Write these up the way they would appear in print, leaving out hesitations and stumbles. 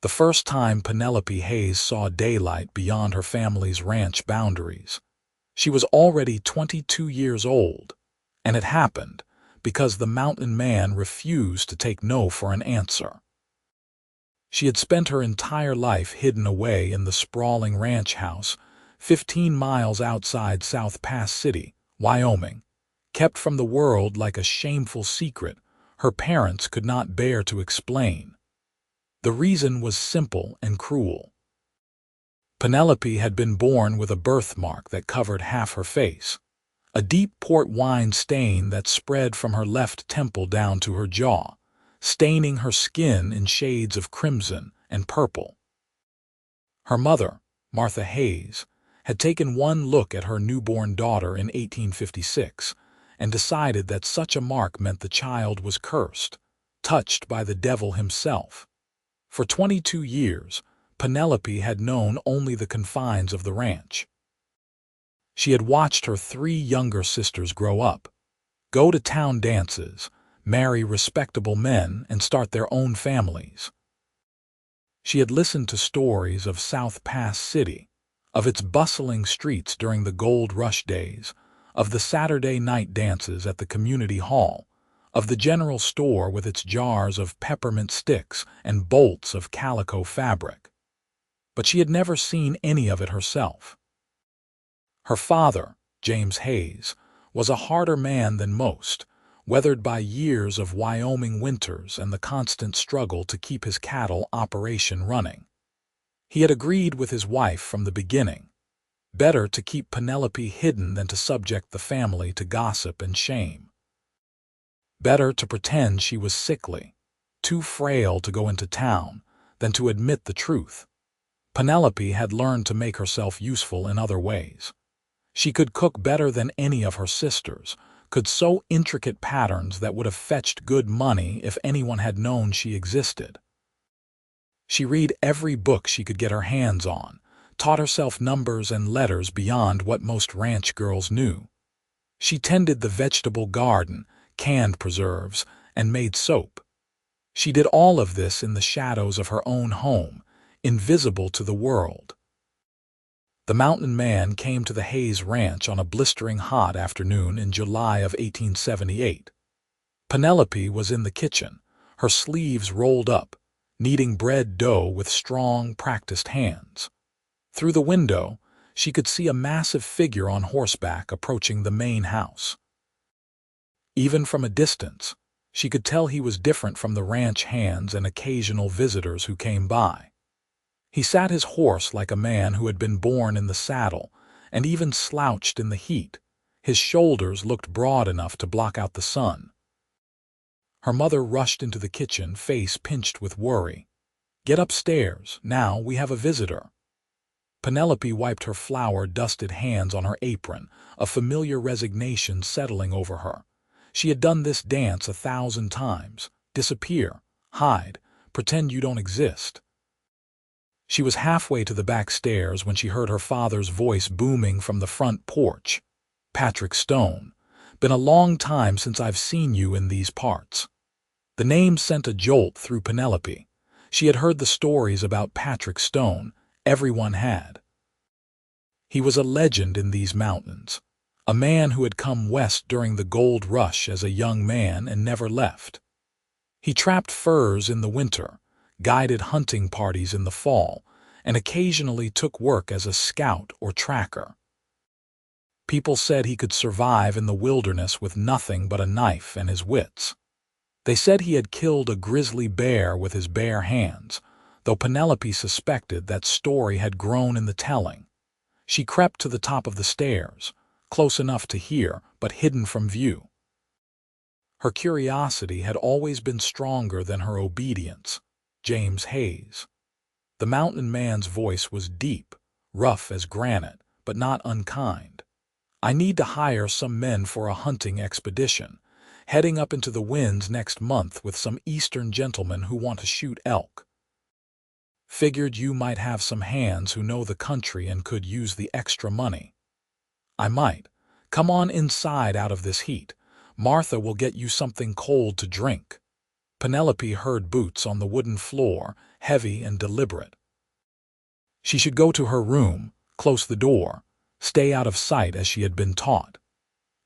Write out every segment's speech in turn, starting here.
the first time Penelope Hayes saw daylight beyond her family's ranch boundaries. She was already 22 years old, and it happened because the mountain man refused to take no for an answer. She had spent her entire life hidden away in the sprawling ranch house, 15 miles outside South Pass City, Wyoming, kept from the world like a shameful secret her parents could not bear to explain. The reason was simple and cruel. Penelope had been born with a birthmark that covered half her face, a deep port wine stain that spread from her left temple down to her jaw, staining her skin in shades of crimson and purple. Her mother, Martha Hayes, had taken one look at her newborn daughter in 1856 and decided that such a mark meant the child was cursed, touched by the devil himself. For 22 years, Penelope had known only the confines of the ranch. She had watched her 3 younger sisters grow up, go to town dances, marry respectable men, and start their own families. She had listened to stories of South Pass City, of its bustling streets during the gold rush days, of the Saturday night dances at the community hall, of the general store with its jars of peppermint sticks and bolts of calico fabric. But she had never seen any of it herself. Her father, James Hayes, was a harder man than most, weathered by years of Wyoming winters and the constant struggle to keep his cattle operation running. He had agreed with his wife from the beginning. Better to keep Penelope hidden than to subject the family to gossip and shame. Better to pretend she was sickly, too frail to go into town, than to admit the truth. Penelope had learned to make herself useful in other ways. She could cook better than any of her sisters, could sew intricate patterns that would have fetched good money if anyone had known she existed. She read every book she could get her hands on, taught herself numbers and letters beyond what most ranch girls knew. She tended the vegetable garden, canned preserves, and made soap. She did all of this in the shadows of her own home, invisible to the world. The mountain man came to the Hayes Ranch on a blistering hot afternoon in July of 1878. Penelope was in the kitchen, her sleeves rolled up, kneading bread dough with strong, practiced hands. Through the window, she could see a massive figure on horseback approaching the main house. Even from a distance, she could tell he was different from the ranch hands and occasional visitors who came by. He sat his horse like a man who had been born in the saddle, and even slouched in the heat. His shoulders looked broad enough to block out the sun. Her mother rushed into the kitchen, face pinched with worry. "Get upstairs, now, we have a visitor." Penelope wiped her flour-dusted hands on her apron, a familiar resignation settling over her. She had done this dance 1,000 times. Disappear, hide, pretend you don't exist. She was halfway to the back stairs when she heard her father's voice booming from the front porch. "Patrick Stone. Been a long time since I've seen you in these parts." The name sent a jolt through Penelope. She had heard the stories about Patrick Stone. Everyone had. He was a legend in these mountains, a man who had come west during the gold rush as a young man and never left. He trapped furs in the winter, guided hunting parties in the fall, and occasionally took work as a scout or tracker. People said he could survive in the wilderness with nothing but a knife and his wits. They said he had killed a grizzly bear with his bare hands, though Penelope suspected that story had grown in the telling. She crept to the top of the stairs, close enough to hear, but hidden from view. Her curiosity had always been stronger than her obedience. James Hayes. The mountain man's voice was deep, rough as granite, but not unkind. "I need to hire some men for a hunting expedition, heading up into the winds next month with some eastern gentlemen who want to shoot elk. Figured you might have some hands who know the country and could use the extra money." "I might. Come on inside out of this heat. Martha will get you something cold to drink." Penelope heard boots on the wooden floor, heavy and deliberate. She should go to her room, close the door, stay out of sight as she had been taught.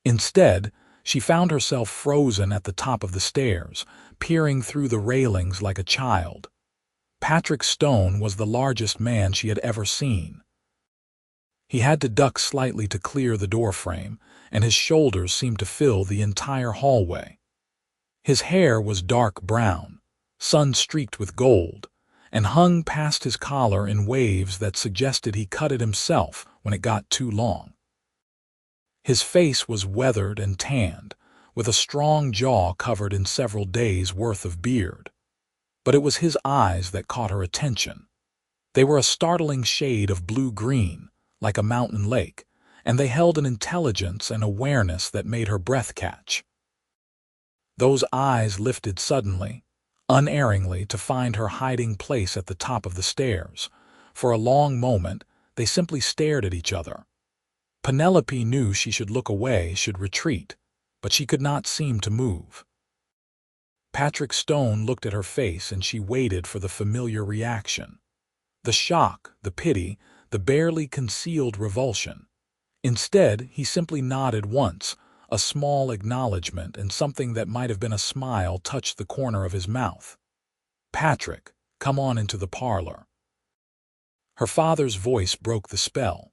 Instead, she found herself frozen at the top of the stairs, peering through the railings like a child. Patrick Stone was the largest man she had ever seen. He had to duck slightly to clear the doorframe, and his shoulders seemed to fill the entire hallway. His hair was dark brown, sun-streaked with gold, and hung past his collar in waves that suggested he cut it himself when it got too long. His face was weathered and tanned, with a strong jaw covered in several days' worth of beard. But it was his eyes that caught her attention. They were a startling shade of blue-green, like a mountain lake, and they held an intelligence and awareness that made her breath catch. Those eyes lifted suddenly, unerringly, to find her hiding place at the top of the stairs. For a long moment, they simply stared at each other. Penelope knew she should look away, should retreat, but she could not seem to move. Patrick Stone looked at her face and she waited for the familiar reaction. The shock, the pity, the barely concealed revulsion. Instead, he simply nodded once, a small acknowledgement, and something that might have been a smile touched the corner of his mouth. "Patrick, come on into the parlor." Her father's voice broke the spell.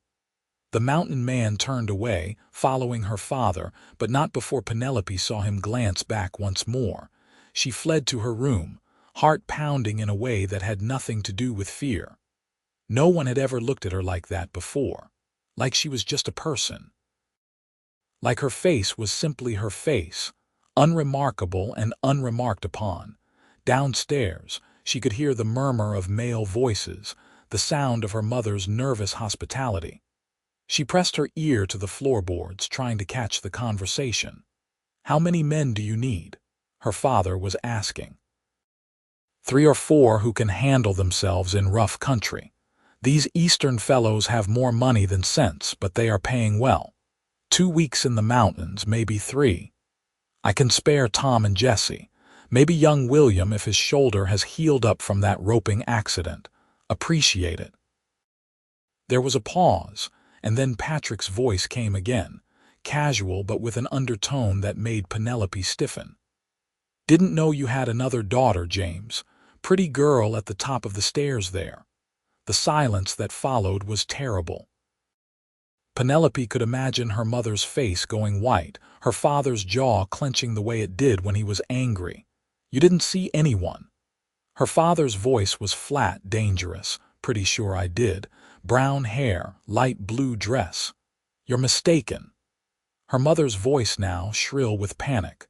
The mountain man turned away, following her father, but not before Penelope saw him glance back once more. She fled to her room, heart pounding in a way that had nothing to do with fear. No one had ever looked at her like that before, like she was just a person. Like her face was simply her face, unremarkable and unremarked upon. Downstairs, she could hear the murmur of male voices, the sound of her mother's nervous hospitality. She pressed her ear to the floorboards, trying to catch the conversation. "How many men do you need?" her father was asking. "3 or 4 who can handle themselves in rough country. These Eastern fellows have more money than sense, but they are paying well. 2 weeks in the mountains, maybe 3. I can spare Tom and Jesse, maybe young William if his shoulder has healed up from that roping accident. Appreciate it." There was a pause, and then Patrick's voice came again, casual but with an undertone that made Penelope stiffen. "Didn't know you had another daughter, James. Pretty girl at the top of the stairs there." The silence that followed was terrible. Penelope could imagine her mother's face going white, her father's jaw clenching the way it did when he was angry. "You didn't see anyone?" Her father's voice was flat, dangerous. "Pretty sure I did. Brown hair, light blue dress." "You're mistaken." Her mother's voice now shrill with panic.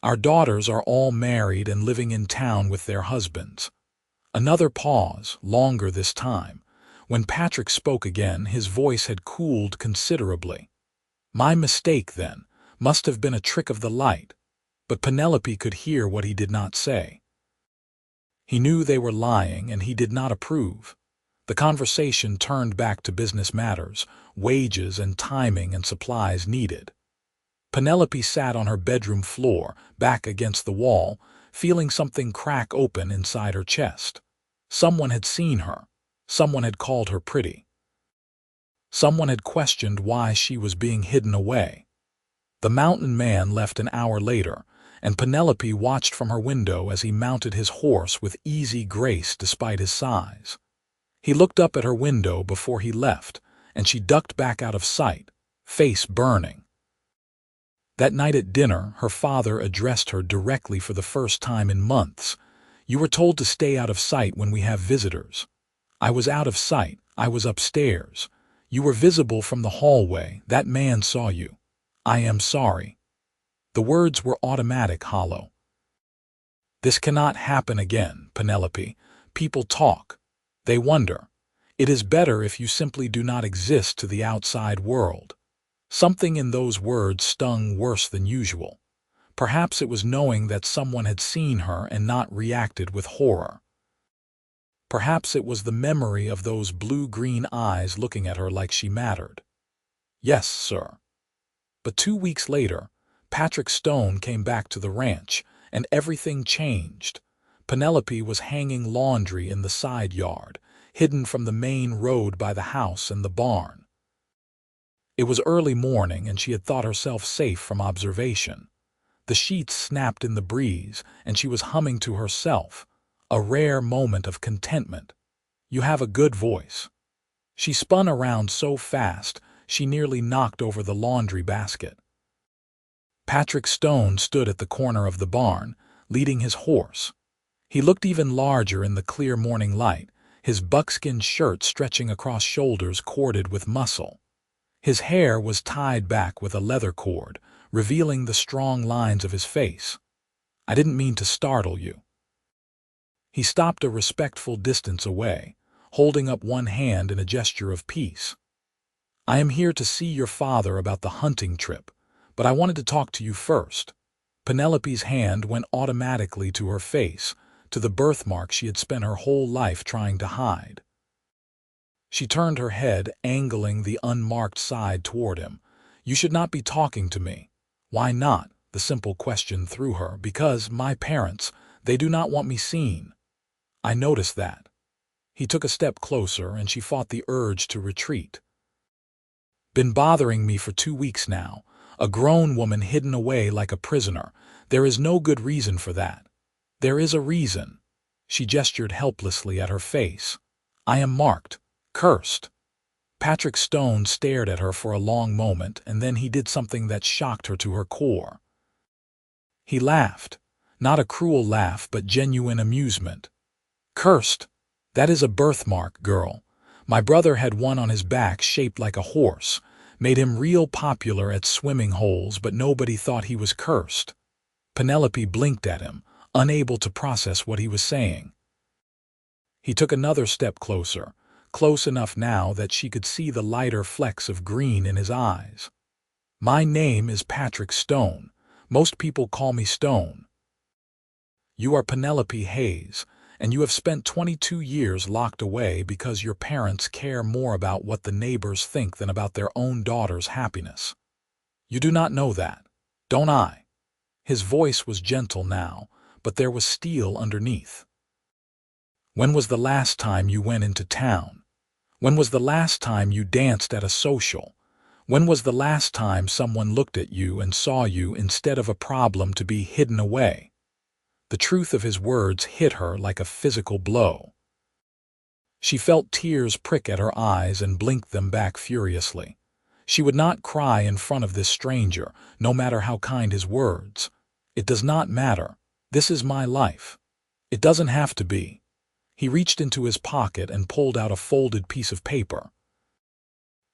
"Our daughters are all married and living in town with their husbands." Another pause, longer this time. When Patrick spoke again, his voice had cooled considerably. "My mistake, then. Must have been a trick of the light." But Penelope could hear what he did not say. He knew they were lying, and he did not approve. The conversation turned back to business matters, wages and timing and supplies needed. Penelope sat on her bedroom floor, back against the wall, feeling something crack open inside her chest. Someone had seen her. Someone had called her pretty. Someone had questioned why she was being hidden away. The mountain man left an hour later, and Penelope watched from her window as he mounted his horse with easy grace despite his size. He looked up at her window before he left, and she ducked back out of sight, face burning. That night at dinner, her father addressed her directly for the first time in months. "You were told to stay out of sight when we have visitors." "I was out of sight. I was upstairs. You were visible from the hallway. That man saw you. I am sorry." The words were automatic, hollow. "This cannot happen again, Penelope. People talk. They wonder. It is better if you simply do not exist to the outside world." Something in those words stung worse than usual. Perhaps it was knowing that someone had seen her and not reacted with horror. Perhaps it was the memory of those blue-green eyes looking at her like she mattered. "Yes, sir." But 2 weeks later, Patrick Stone came back to the ranch, and everything changed. Penelope was hanging laundry in the side yard, hidden from the main road by the house and the barn. It was early morning, and she had thought herself safe from observation. The sheets snapped in the breeze, and she was humming to herself, a rare moment of contentment. "You have a good voice." She spun around so fast, she nearly knocked over the laundry basket. Patrick Stone stood at the corner of the barn, leading his horse. He looked even larger in the clear morning light, his buckskin shirt stretching across shoulders corded with muscle. His hair was tied back with a leather cord, revealing the strong lines of his face. "I didn't mean to startle you." He stopped a respectful distance away, holding up one hand in a gesture of peace. "I am here to see your father about the hunting trip, but I wanted to talk to you first." Penelope's hand went automatically to her face, to the birthmark she had spent her whole life trying to hide. She turned her head, angling the unmarked side toward him. "You should not be talking to me." "Why not?" the simple question threw her. "Because my parents, they do not want me seen." "I noticed that." He took a step closer, and she fought the urge to retreat. "Been bothering me for 2 weeks now. A grown woman hidden away like a prisoner. There is no good reason for that." "There is a reason." She gestured helplessly at her face. "I am marked. Cursed." Patrick Stone stared at her for a long moment, and then he did something that shocked her to her core. He laughed. Not a cruel laugh, but genuine amusement. "Cursed? That is a birthmark, girl. My brother had one on his back shaped like a horse, made him real popular at swimming holes, but nobody thought he was cursed." Penelope blinked at him, unable to process what he was saying. He took another step closer, close enough now that she could see the lighter flecks of green in his eyes. "My name is Patrick Stone. Most people call me Stone. You are Penelope Hayes, and you have spent 22 years locked away because your parents care more about what the neighbors think than about their own daughter's happiness. You do not know that, don't I?" His voice was gentle now, but there was steel underneath. "When was the last time you went into town? When was the last time you danced at a social? When was the last time someone looked at you and saw you instead of a problem to be hidden away?" The truth of his words hit her like a physical blow. She felt tears prick at her eyes and blinked them back furiously. She would not cry in front of this stranger, no matter how kind his words. "It does not matter. This is my life. It doesn't have to be." He reached into his pocket and pulled out a folded piece of paper.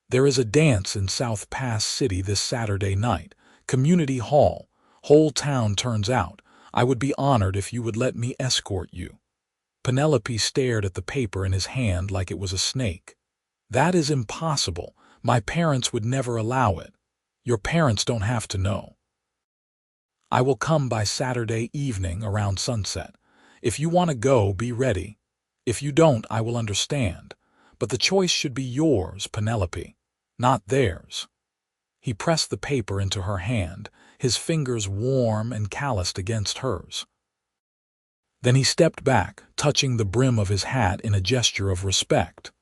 "There is a dance in South Pass City this Saturday night. Community hall. Whole town turns out. I would be honored if you would let me escort you." Penelope stared at the paper in his hand like it was a snake. "That is impossible. My parents would never allow it." "Your parents don't have to know." "I will come by Saturday evening around sunset. If you want to go, be ready. If you don't, I will understand. But the choice should be yours, Penelope, not theirs." He pressed the paper into her hand, his fingers warm and calloused against hers. Then he stepped back, touching the brim of his hat in a gesture of respect.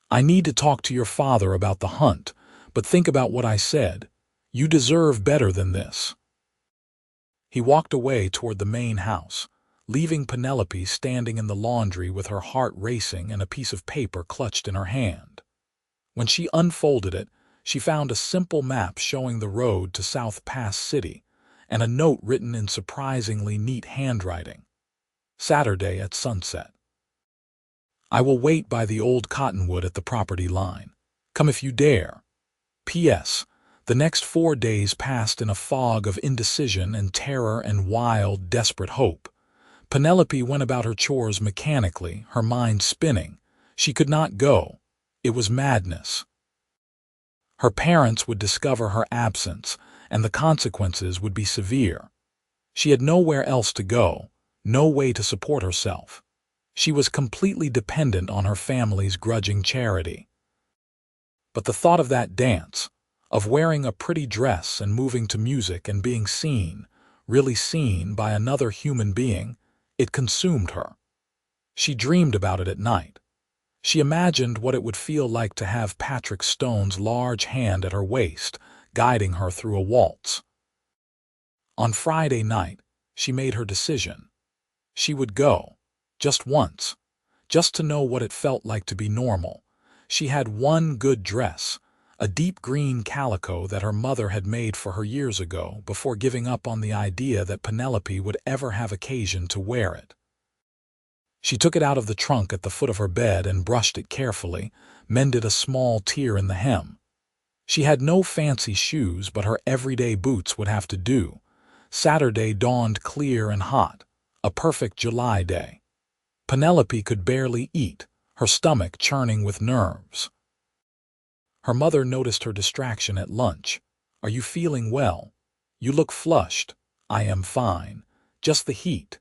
"I need to talk to your father about the hunt, but think about what I said. You deserve better than this." He walked away toward the main house, leaving Penelope standing in the laundry with her heart racing and a piece of paper clutched in her hand. When she unfolded it, she found a simple map showing the road to South Pass City, and a note written in surprisingly neat handwriting. "Saturday at sunset. I will wait by the old cottonwood at the property line. Come if you dare. P.S. The next 4 days passed in a fog of indecision and terror and wild, desperate hope. Penelope went about her chores mechanically, her mind spinning. She could not go. It was madness. Her parents would discover her absence, and the consequences would be severe. She had nowhere else to go, no way to support herself. She was completely dependent on her family's grudging charity. But the thought of that dance, of wearing a pretty dress and moving to music and being seen, really seen by another human being, It consumed her. She dreamed about it at night. She imagined what it would feel like to have Patrick Stone's large hand at her waist, guiding her through a waltz. On Friday night, she made her decision. She would go, just once, just to know what it felt like to be normal. She had one good dress, a deep green calico that her mother had made for her years ago before giving up on the idea that Penelope would ever have occasion to wear it. She took it out of the trunk at the foot of her bed and brushed it carefully, mended a small tear in the hem. She had no fancy shoes, but her everyday boots would have to do. Saturday dawned clear and hot, a perfect July day. Penelope could barely eat, her stomach churning with nerves. Her mother noticed her distraction at lunch. "Are you feeling well? You look flushed." "I am fine. Just the heat."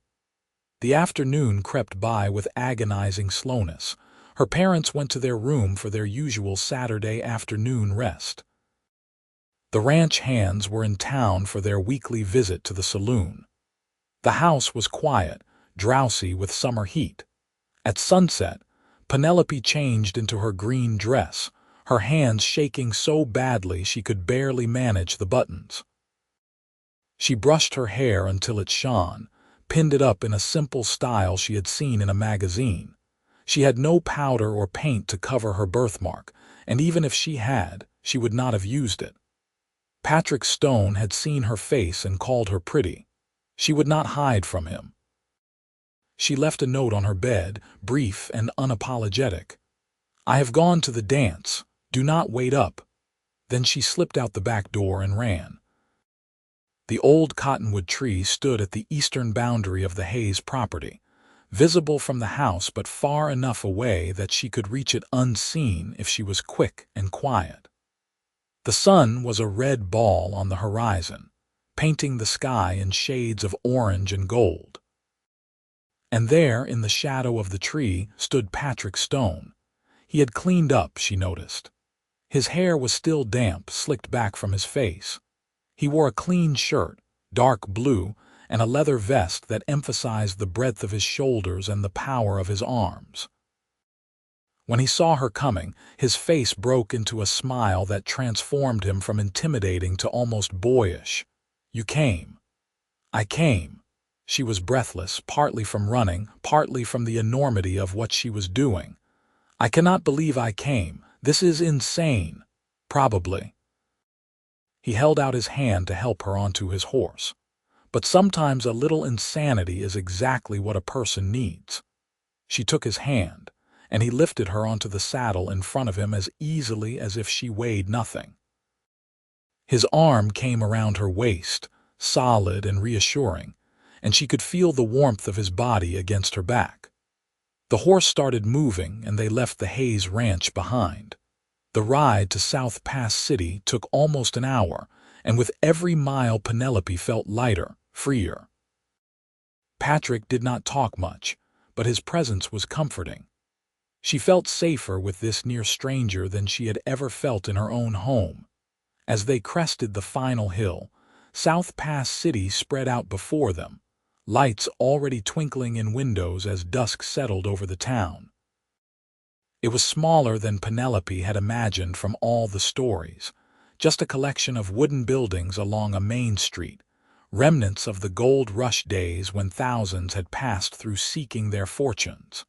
The afternoon crept by with agonizing slowness. Her parents went to their room for their usual Saturday afternoon rest. The ranch hands were in town for their weekly visit to the saloon. The house was quiet, drowsy with summer heat. At sunset, Penelope changed into her green dress, her hands shaking so badly she could barely manage the buttons. She brushed her hair until it shone, pinned it up in a simple style she had seen in a magazine. She had no powder or paint to cover her birthmark, and even if she had, she would not have used it. Patrick Stone had seen her face and called her pretty. She would not hide from him. She left a note on her bed, brief and unapologetic. "I have gone to the dance. Do not wait up." Then she slipped out the back door and ran. The old cottonwood tree stood at the eastern boundary of the Hayes property, visible from the house but far enough away that she could reach it unseen if she was quick and quiet. The sun was a red ball on the horizon, painting the sky in shades of orange and gold. And there, in the shadow of the tree, stood Patrick Stone. He had cleaned up, she noticed. His hair was still damp, slicked back from his face. He wore a clean shirt, dark blue, and a leather vest that emphasized the breadth of his shoulders and the power of his arms. When he saw her coming, his face broke into a smile that transformed him from intimidating to almost boyish. "You came." "I came." She was breathless, partly from running, partly from the enormity of what she was doing. "I cannot believe I came. This is insane." "Probably." He held out his hand to help her onto his horse. But sometimes a little insanity is exactly what a person needs. She took his hand, and he lifted her onto the saddle in front of him as easily as if she weighed nothing. His arm came around her waist, solid and reassuring, and she could feel the warmth of his body against her back. The horse started moving, and they left the Hayes ranch behind. The ride to South Pass City took almost an hour, and with every mile Penelope felt lighter, freer. Patrick did not talk much, but his presence was comforting. She felt safer with this near stranger than she had ever felt in her own home. As they crested the final hill, South Pass City spread out before them, lights already twinkling in windows as dusk settled over the town. It was smaller than Penelope had imagined from all the stories, just a collection of wooden buildings along a main street, remnants of the gold rush days when thousands had passed through seeking their fortunes.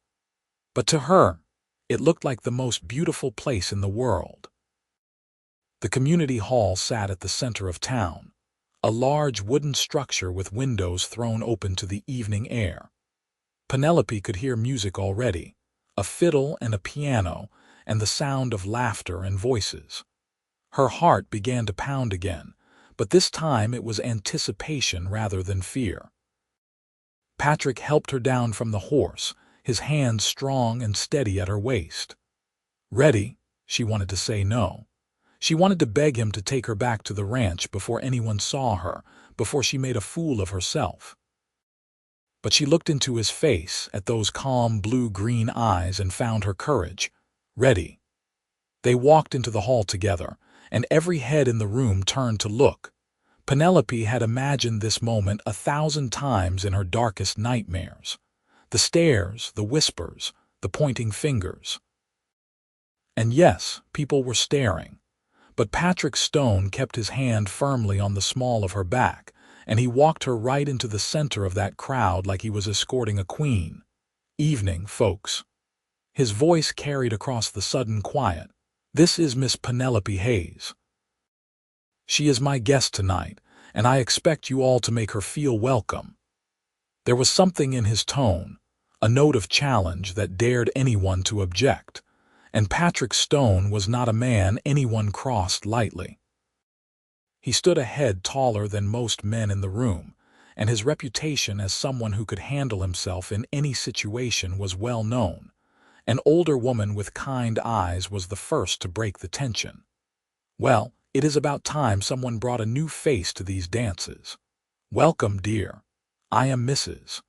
But to her, it looked like the most beautiful place in the world. The community hall sat at the center of town, a large wooden structure with windows thrown open to the evening air. Penelope could hear music already, a fiddle and a piano, and the sound of laughter and voices. Her heart began to pound again, but this time it was anticipation rather than fear. Patrick helped her down from the horse, his hands strong and steady at her waist. "Ready?" She wanted to say no. She wanted to beg him to take her back to the ranch before anyone saw her, before she made a fool of herself. But she looked into his face, at those calm blue-green eyes, and found her courage. "Ready." They walked into the hall together, and every head in the room turned to look. Penelope had imagined this moment 1,000 times in her darkest nightmares. The stares, the whispers, the pointing fingers. And yes, people were staring. But Patrick Stone kept his hand firmly on the small of her back, and he walked her right into the center of that crowd like he was escorting a queen. "Evening, folks." His voice carried across the sudden quiet. "This is Miss Penelope Hayes. She is my guest tonight, and I expect you all to make her feel welcome." There was something in his tone, a note of challenge that dared anyone to object, and Patrick Stone was not a man anyone crossed lightly. He stood a head taller than most men in the room, and his reputation as someone who could handle himself in any situation was well known. An older woman with kind eyes was the first to break the tension. "Well, it is about time someone brought a new face to these dances. Welcome, dear. I am Mrs.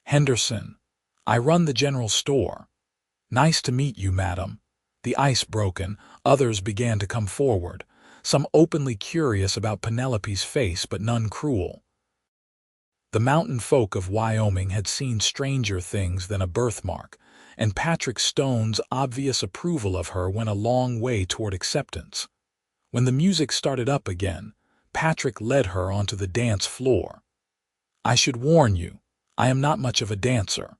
Henderson. I run the general store. Nice to meet you, madam." The ice broken, others began to come forward, some openly curious about Penelope's face but none cruel. The mountain folk of Wyoming had seen stranger things than a birthmark, and Patrick Stone's obvious approval of her went a long way toward acceptance. When the music started up again, Patrick led her onto the dance floor. "I should warn you, I am not much of a dancer.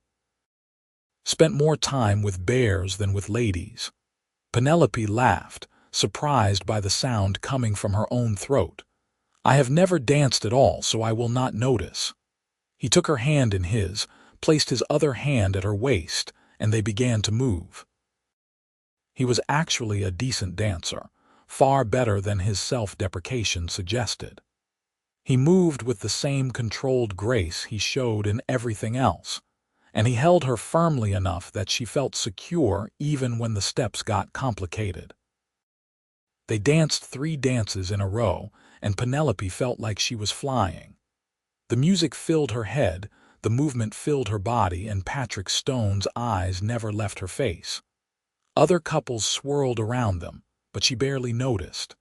Spent more time with bears than with ladies." Penelope laughed, surprised by the sound coming from her own throat. "I have never danced at all, so I will not notice." He took her hand in his, placed his other hand at her waist, and they began to move. He was actually a decent dancer, far better than his self-deprecation suggested. He moved with the same controlled grace he showed in everything else, and he held her firmly enough that she felt secure even when the steps got complicated. They danced 3 dances in a row, and Penelope felt like she was flying. The music filled her head, the movement filled her body, and Patrick Stone's eyes never left her face. Other couples swirled around them, but she barely noticed.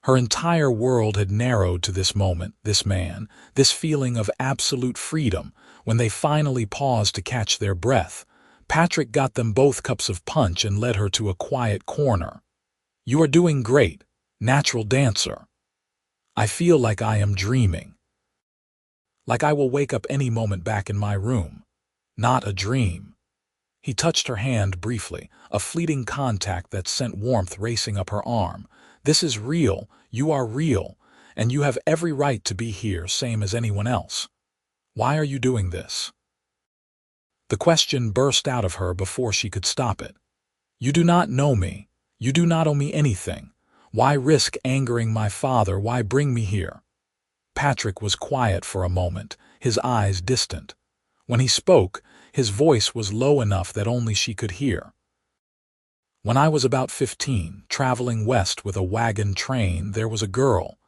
Her entire world had narrowed to this moment, this man, this feeling of absolute freedom. When they finally paused to catch their breath, Patrick got them both cups of punch and led her to a quiet corner. "You are doing great, natural dancer. I feel like I am dreaming. Like I will wake up any moment back in my room. Not a dream." He touched her hand briefly, a fleeting contact that sent warmth racing up her arm. "This is real, you are real, and you have every right to be here, same as anyone else. Why are you doing this?" The question burst out of her before she could stop it. "You do not know me. You do not owe me anything. Why risk angering my father? Why bring me here?" Patrick was quiet for a moment, his eyes distant. When he spoke, his voice was low enough that only she could hear. "When I was about 15, traveling west with a wagon train, there was a girl.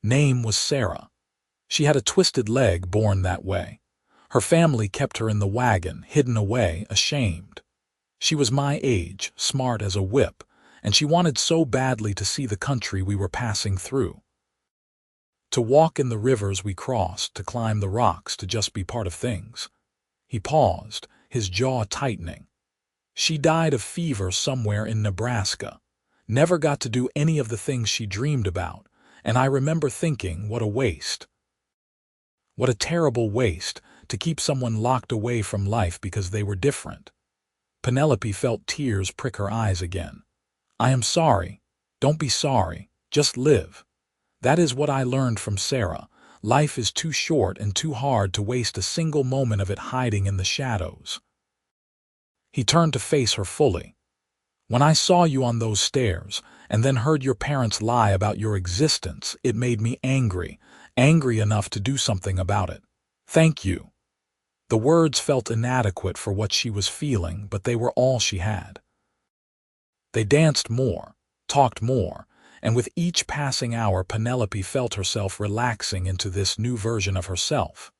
Name was Sarah. She had a twisted leg, born that way. Her family kept her in the wagon, hidden away, ashamed. She was my age, smart as a whip, and she wanted so badly to see the country we were passing through. To walk in the rivers we crossed, to climb the rocks, to just be part of things." He paused, his jaw tightening. "She died of fever somewhere in Nebraska. Never got to do any of the things she dreamed about, and I remember thinking, what a waste. What a terrible waste, to keep someone locked away from life because they were different." Penelope felt tears prick her eyes again. "I am sorry. Don't be sorry. Just live. That is what I learned from Sarah. Life is too short and too hard to waste a single moment of it hiding in the shadows." He turned to face her fully. "When I saw you on those stairs, and then heard your parents lie about your existence, it made me angry, angry enough to do something about it. Thank you." The words felt inadequate for what she was feeling, but they were all she had. They danced more, talked more, and with each passing hour Penelope felt herself relaxing into this new version of herself.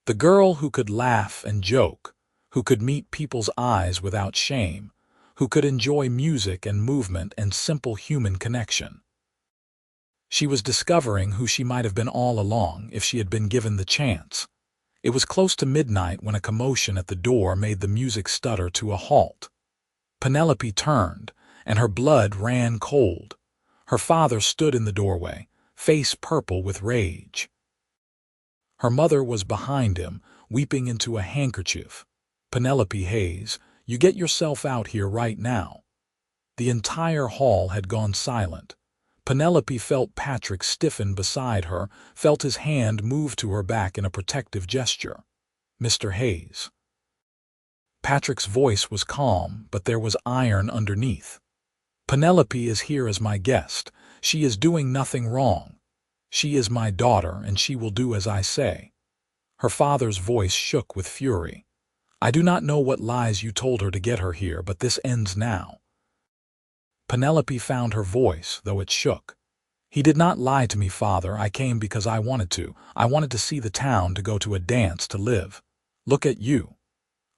The girl who could laugh and joke, who could meet people's eyes without shame, who could enjoy music and movement and simple human connection. She was discovering who she might have been all along if she had been given the chance. It was close to midnight when a commotion at the door made the music stutter to a halt. Penelope turned, and her blood ran cold. Her father stood in the doorway, face purple with rage. Her mother was behind him, weeping into a handkerchief. "Penelope Hayes, you get yourself out here right now." The entire hall had gone silent. Penelope felt Patrick stiffen beside her, felt his hand move to her back in a protective gesture. "Mr. Hayes." Patrick's voice was calm, but there was iron underneath. "Penelope is here as my guest. She is doing nothing wrong. She is my daughter, and she will do as I say." Her father's voice shook with fury. "I do not know what lies you told her to get her here, but this ends now." Penelope found her voice, though it shook. "He did not lie to me, father. I came because I wanted to. I wanted to see the town, to go to a dance, to live. Look at you."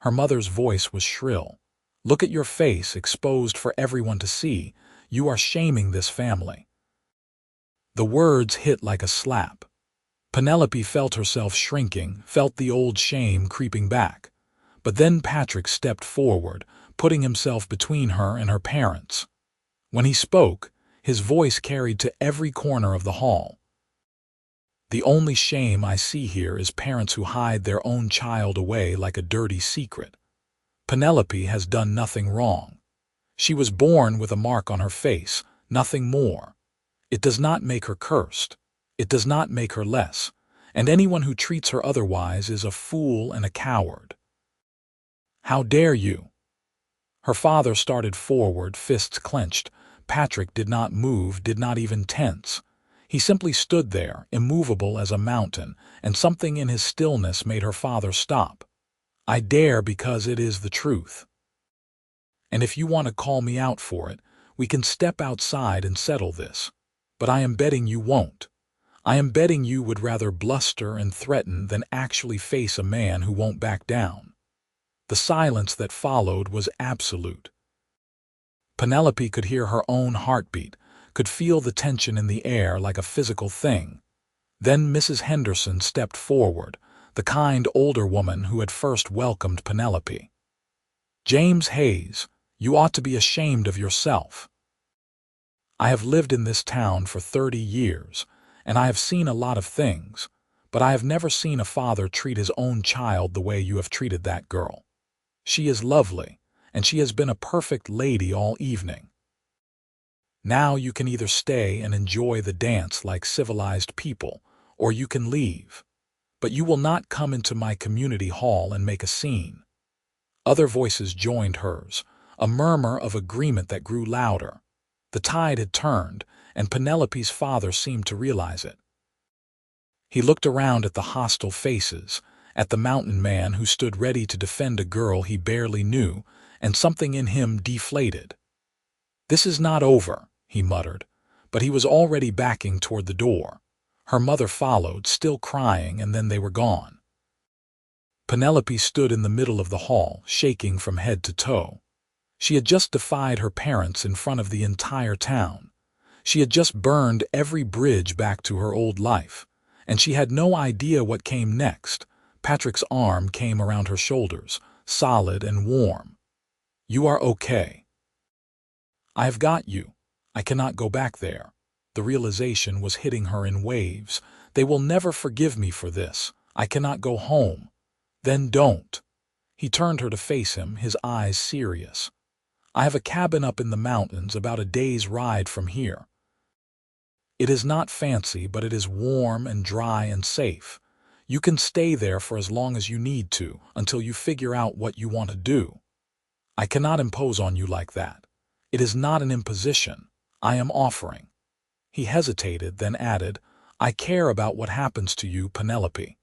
Her mother's voice was shrill. "Look at your face, exposed for everyone to see. You are shaming this family." The words hit like a slap. Penelope felt herself shrinking, felt the old shame creeping back. But then Patrick stepped forward, putting himself between her and her parents. When he spoke, his voice carried to every corner of the hall. "The only shame I see here is parents who hide their own child away like a dirty secret. Penelope has done nothing wrong. She was born with a mark on her face, nothing more. It does not make her cursed. It does not make her less, and anyone who treats her otherwise is a fool and a coward." "How dare you?" Her father started forward, fists clenched. Patrick did not move, did not even tense. He simply stood there, immovable as a mountain, and something in his stillness made her father stop. "I dare because it is the truth. And if you want to call me out for it, we can step outside and settle this. But I am betting you won't. I am betting you would rather bluster and threaten than actually face a man who won't back down." The silence that followed was absolute. Penelope could hear her own heartbeat, could feel the tension in the air like a physical thing. Then Mrs. Henderson stepped forward, the kind older woman who had first welcomed Penelope. "James Hayes, you ought to be ashamed of yourself. I have lived in this town for 30 years, and I have seen a lot of things, but I have never seen a father treat his own child the way you have treated that girl. She is lovely, and she has been a perfect lady all evening. Now you can either stay and enjoy the dance like civilized people, or you can leave. But you will not come into my community hall and make a scene." Other voices joined hers, a murmur of agreement that grew louder. The tide had turned, and Penelope's father seemed to realize it. He looked around at the hostile faces, at the mountain man who stood ready to defend a girl he barely knew, and something in him deflated. "This is not over," he muttered, but he was already backing toward the door. Her mother followed, still crying, and then they were gone. Penelope stood in the middle of the hall, shaking from head to toe. She had just defied her parents in front of the entire town. She had just burned every bridge back to her old life, and she had no idea what came next. Patrick's arm came around her shoulders, solid and warm. "You are okay. I have got you. I cannot go back there." The realization was hitting her in waves. "They will never forgive me for this. I cannot go home." "Then don't." He turned her to face him, his eyes serious. "I have a cabin up in the mountains about a day's ride from here. It is not fancy, but it is warm and dry and safe. You can stay there for as long as you need to, until you figure out what you want to do. I cannot impose on you like that. It is not an imposition. I am offering." He hesitated, then added, "I care about what happens to you, Penelope.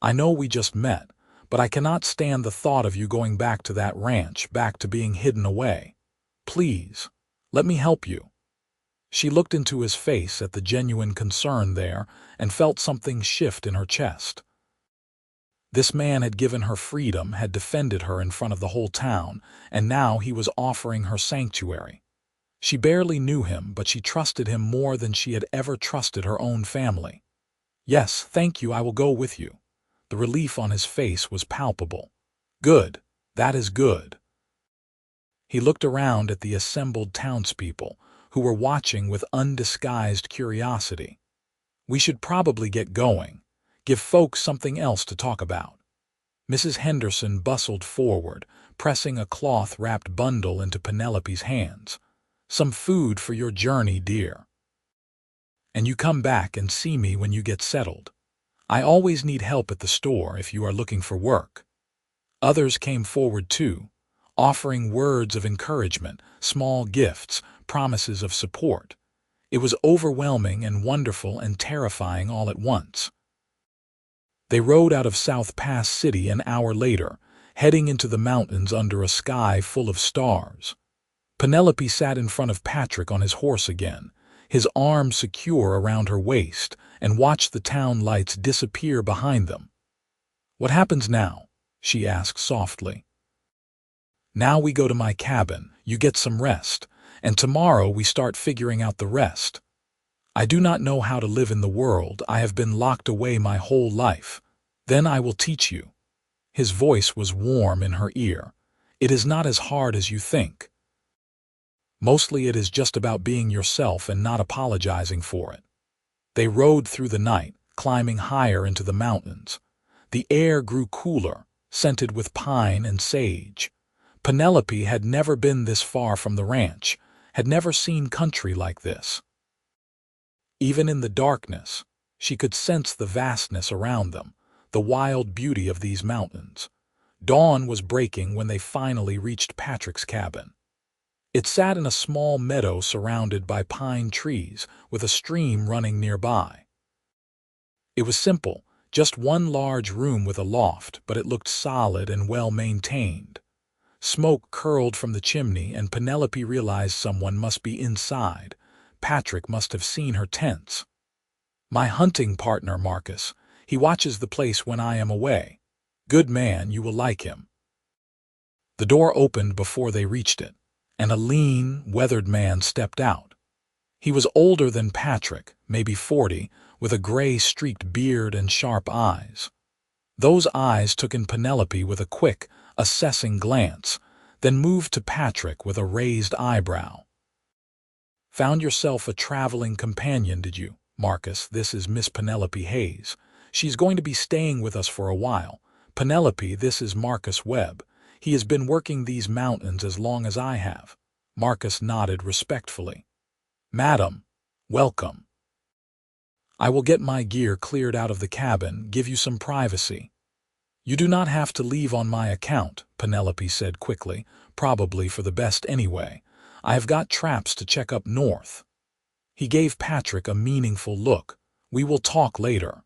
I know we just met, but I cannot stand the thought of you going back to that ranch, back to being hidden away. Please, let me help you." She looked into his face at the genuine concern there and felt something shift in her chest. This man had given her freedom, had defended her in front of the whole town, and now he was offering her sanctuary. She barely knew him, but she trusted him more than she had ever trusted her own family. "Yes, thank you, I will go with you." The relief on his face was palpable. "Good, that is good." He looked around at the assembled townspeople, who were watching with undisguised curiosity. "We should probably get going. Give folks something else to talk about." Mrs. Henderson bustled forward, pressing a cloth-wrapped bundle into Penelope's hands. "Some food for your journey, dear. And you come back and see me when you get settled. I always need help at the store if you are looking for work." Others came forward too, offering words of encouragement, small gifts, promises of support. It was overwhelming and wonderful and terrifying all at once. They rode out of South Pass City an hour later, heading into the mountains under a sky full of stars. Penelope sat in front of Patrick on his horse again, his arm secure around her waist, and watched the town lights disappear behind them. "What happens now?" she asked softly. "Now we go to my cabin, you get some rest, and tomorrow we start figuring out the rest. I do not know how to live in the world. I have been locked away my whole life. Then I will teach you." His voice was warm in her ear. "It is not as hard as you think. Mostly it is just about being yourself and not apologizing for it." They rode through the night, climbing higher into the mountains. The air grew cooler, scented with pine and sage. Penelope had never been this far from the ranch, had never seen country like this. Even in the darkness, she could sense the vastness around them, the wild beauty of these mountains. Dawn was breaking when they finally reached Patrick's cabin. It sat in a small meadow surrounded by pine trees, with a stream running nearby. It was simple, just one large room with a loft, but it looked solid and well-maintained. Smoke curled from the chimney, and Penelope realized someone must be inside. Patrick must have seen her tense. "My hunting partner, Marcus. He watches the place when I am away. Good man, you will like him." The door opened before they reached it, and a lean, weathered man stepped out. He was older than Patrick, maybe 40, with a gray-streaked beard and sharp eyes. Those eyes took in Penelope with a quick, assessing glance, then moved to Patrick with a raised eyebrow. "Found yourself a traveling companion, did you, Marcus? This is Miss Penelope Hayes. She's going to be staying with us for a while. Penelope, this is Marcus Webb. He has been working these mountains as long as I have." Marcus nodded respectfully. "Madam, welcome. I will get my gear cleared out of the cabin, give you some privacy." "You do not have to leave on my account," Penelope said quickly, "probably for the best anyway. I have got traps to check up north." He gave Patrick a meaningful look. "We will talk later."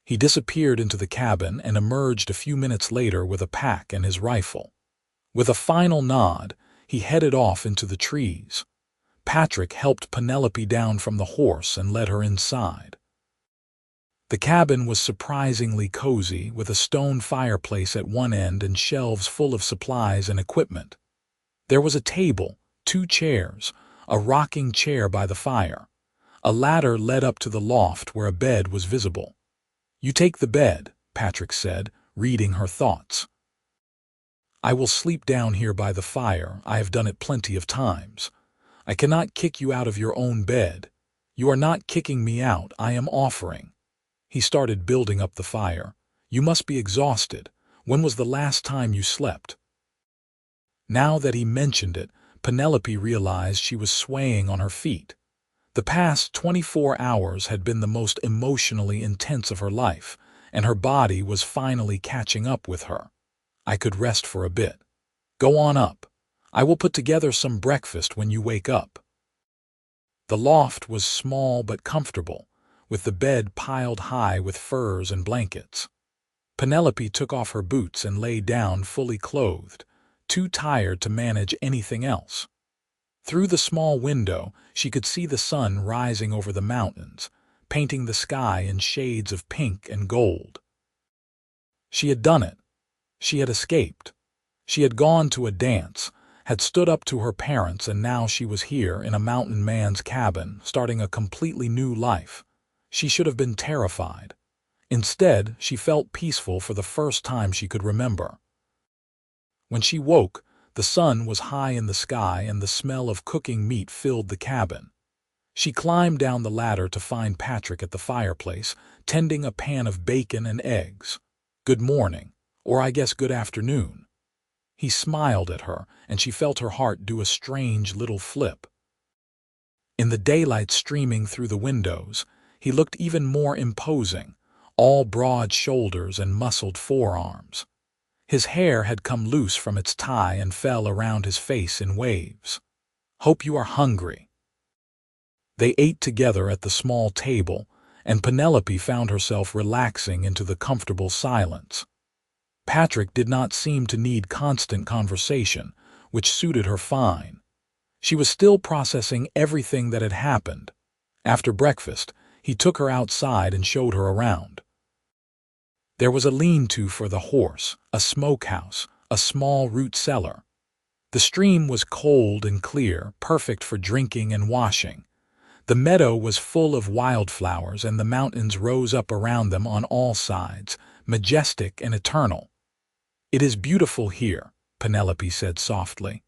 He disappeared into the cabin and emerged a few minutes later with a pack and his rifle. With a final nod, he headed off into the trees. Patrick helped Penelope down from the horse and led her inside. The cabin was surprisingly cozy, with a stone fireplace at one end and shelves full of supplies and equipment. There was a table, 2 chairs, a rocking chair by the fire. A ladder led up to the loft where a bed was visible. "You take the bed," Patrick said, reading her thoughts. "I will sleep down here by the fire. I have done it plenty of times. I cannot kick you out of your own bed. You are not kicking me out, I am offering." He started building up the fire. "You must be exhausted. When was the last time you slept?" Now that he mentioned it, Penelope realized she was swaying on her feet. The past 24 hours had been the most emotionally intense of her life, and her body was finally catching up with her. "I could rest for a bit. Go on up. I will put together some breakfast when you wake up." The loft was small but comfortable, with the bed piled high with furs and blankets. Penelope took off her boots and lay down fully clothed, too tired to manage anything else. Through the small window, she could see the sun rising over the mountains, painting the sky in shades of pink and gold. She had done it. She had escaped. She had gone to a dance, had stood up to her parents, and now she was here in a mountain man's cabin, starting a completely new life. She should have been terrified. Instead, she felt peaceful for the first time she could remember. When she woke, the sun was high in the sky and the smell of cooking meat filled the cabin. She climbed down the ladder to find Patrick at the fireplace, tending a pan of bacon and eggs. "Good morning, or I guess good afternoon." He smiled at her, and she felt her heart do a strange little flip. In the daylight streaming through the windows, he looked even more imposing, all broad shoulders and muscled forearms. His hair had come loose from its tie and fell around his face in waves. "Hope you are hungry." They ate together at the small table, and Penelope found herself relaxing into the comfortable silence. Patrick did not seem to need constant conversation, which suited her fine. She was still processing everything that had happened. After breakfast, he took her outside and showed her around. There was a lean-to for the horse, a smokehouse, a small root cellar. The stream was cold and clear, perfect for drinking and washing. The meadow was full of wildflowers, and the mountains rose up around them on all sides, majestic and eternal. "It is beautiful here," Penelope said softly.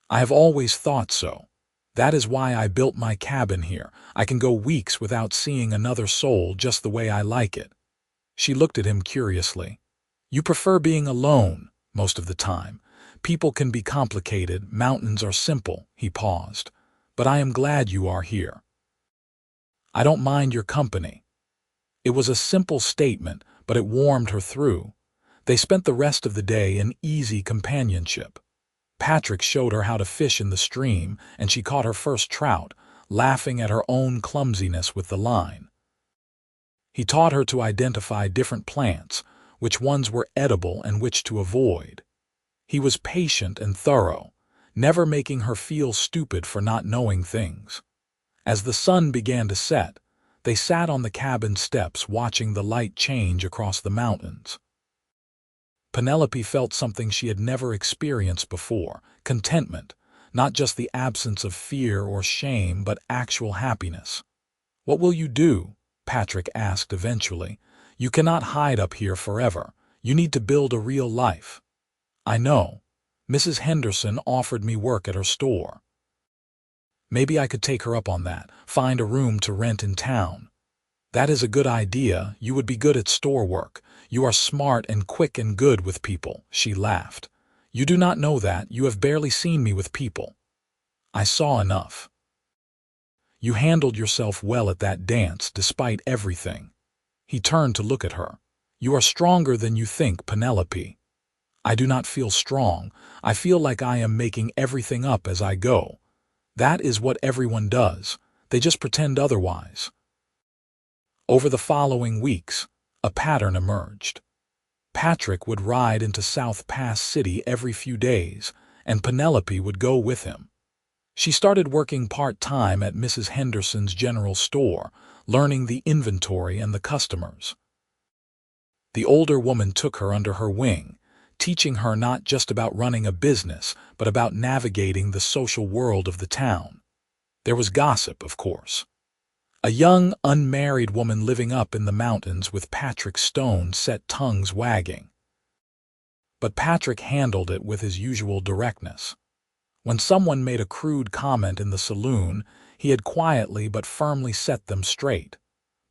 "I have always thought so. That is why I built my cabin here. I can go weeks without seeing another soul just the way I like it." She looked at him curiously. "You prefer being alone most of the time. People can be complicated, mountains are simple." He paused. "But I am glad you are here." "I don't mind your company." It was a simple statement, but it warmed her through. They spent the rest of the day in easy companionship. Patrick showed her how to fish in the stream, and she caught her first trout, laughing at her own clumsiness with the line. He taught her to identify different plants, which ones were edible and which to avoid. He was patient and thorough, never making her feel stupid for not knowing things. As the sun began to set, they sat on the cabin steps watching the light change across the mountains. Penelope felt something she had never experienced before, contentment, not just the absence of fear or shame, but actual happiness. "What will you do?" Patrick asked eventually. "You cannot hide up here forever. You need to build a real life." "I know. Mrs. Henderson offered me work at her store. Maybe I could take her up on that, find a room to rent in town." "That is a good idea. You would be good at store work. You are smart and quick and good with people," she laughed. "You do not know that. You have barely seen me with people." "I saw enough." "You handled yourself well at that dance, despite everything." He turned to look at her. "You are stronger than you think, Penelope." "I do not feel strong. I feel like I am making everything up as I go. That is what everyone does. They just pretend otherwise." Over the following weeks, a pattern emerged. Patrick would ride into South Pass City every few days, and Penelope would go with him. She started working part-time at Mrs. Henderson's general store, learning the inventory and the customers. The older woman took her under her wing, teaching her not just about running a business, but about navigating the social world of the town. There was gossip, of course. A young, unmarried woman living up in the mountains with Patrick's stone-set tongues wagging. But Patrick handled it with his usual directness. When someone made a crude comment in the saloon, he had quietly but firmly set them straight.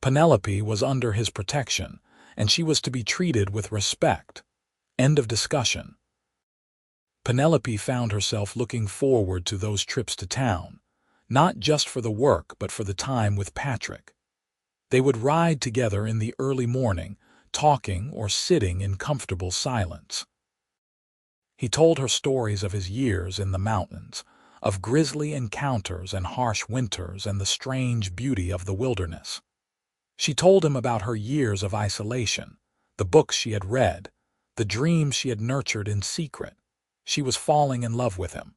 Penelope was under his protection, and she was to be treated with respect. End of discussion. Penelope found herself looking forward to those trips to town, not just for the work but for the time with Patrick. They would ride together in the early morning, talking or sitting in comfortable silence. He told her stories of his years in the mountains, of grisly encounters and harsh winters and the strange beauty of the wilderness. She told him about her years of isolation, the books she had read, the dreams she had nurtured in secret. She was falling in love with him.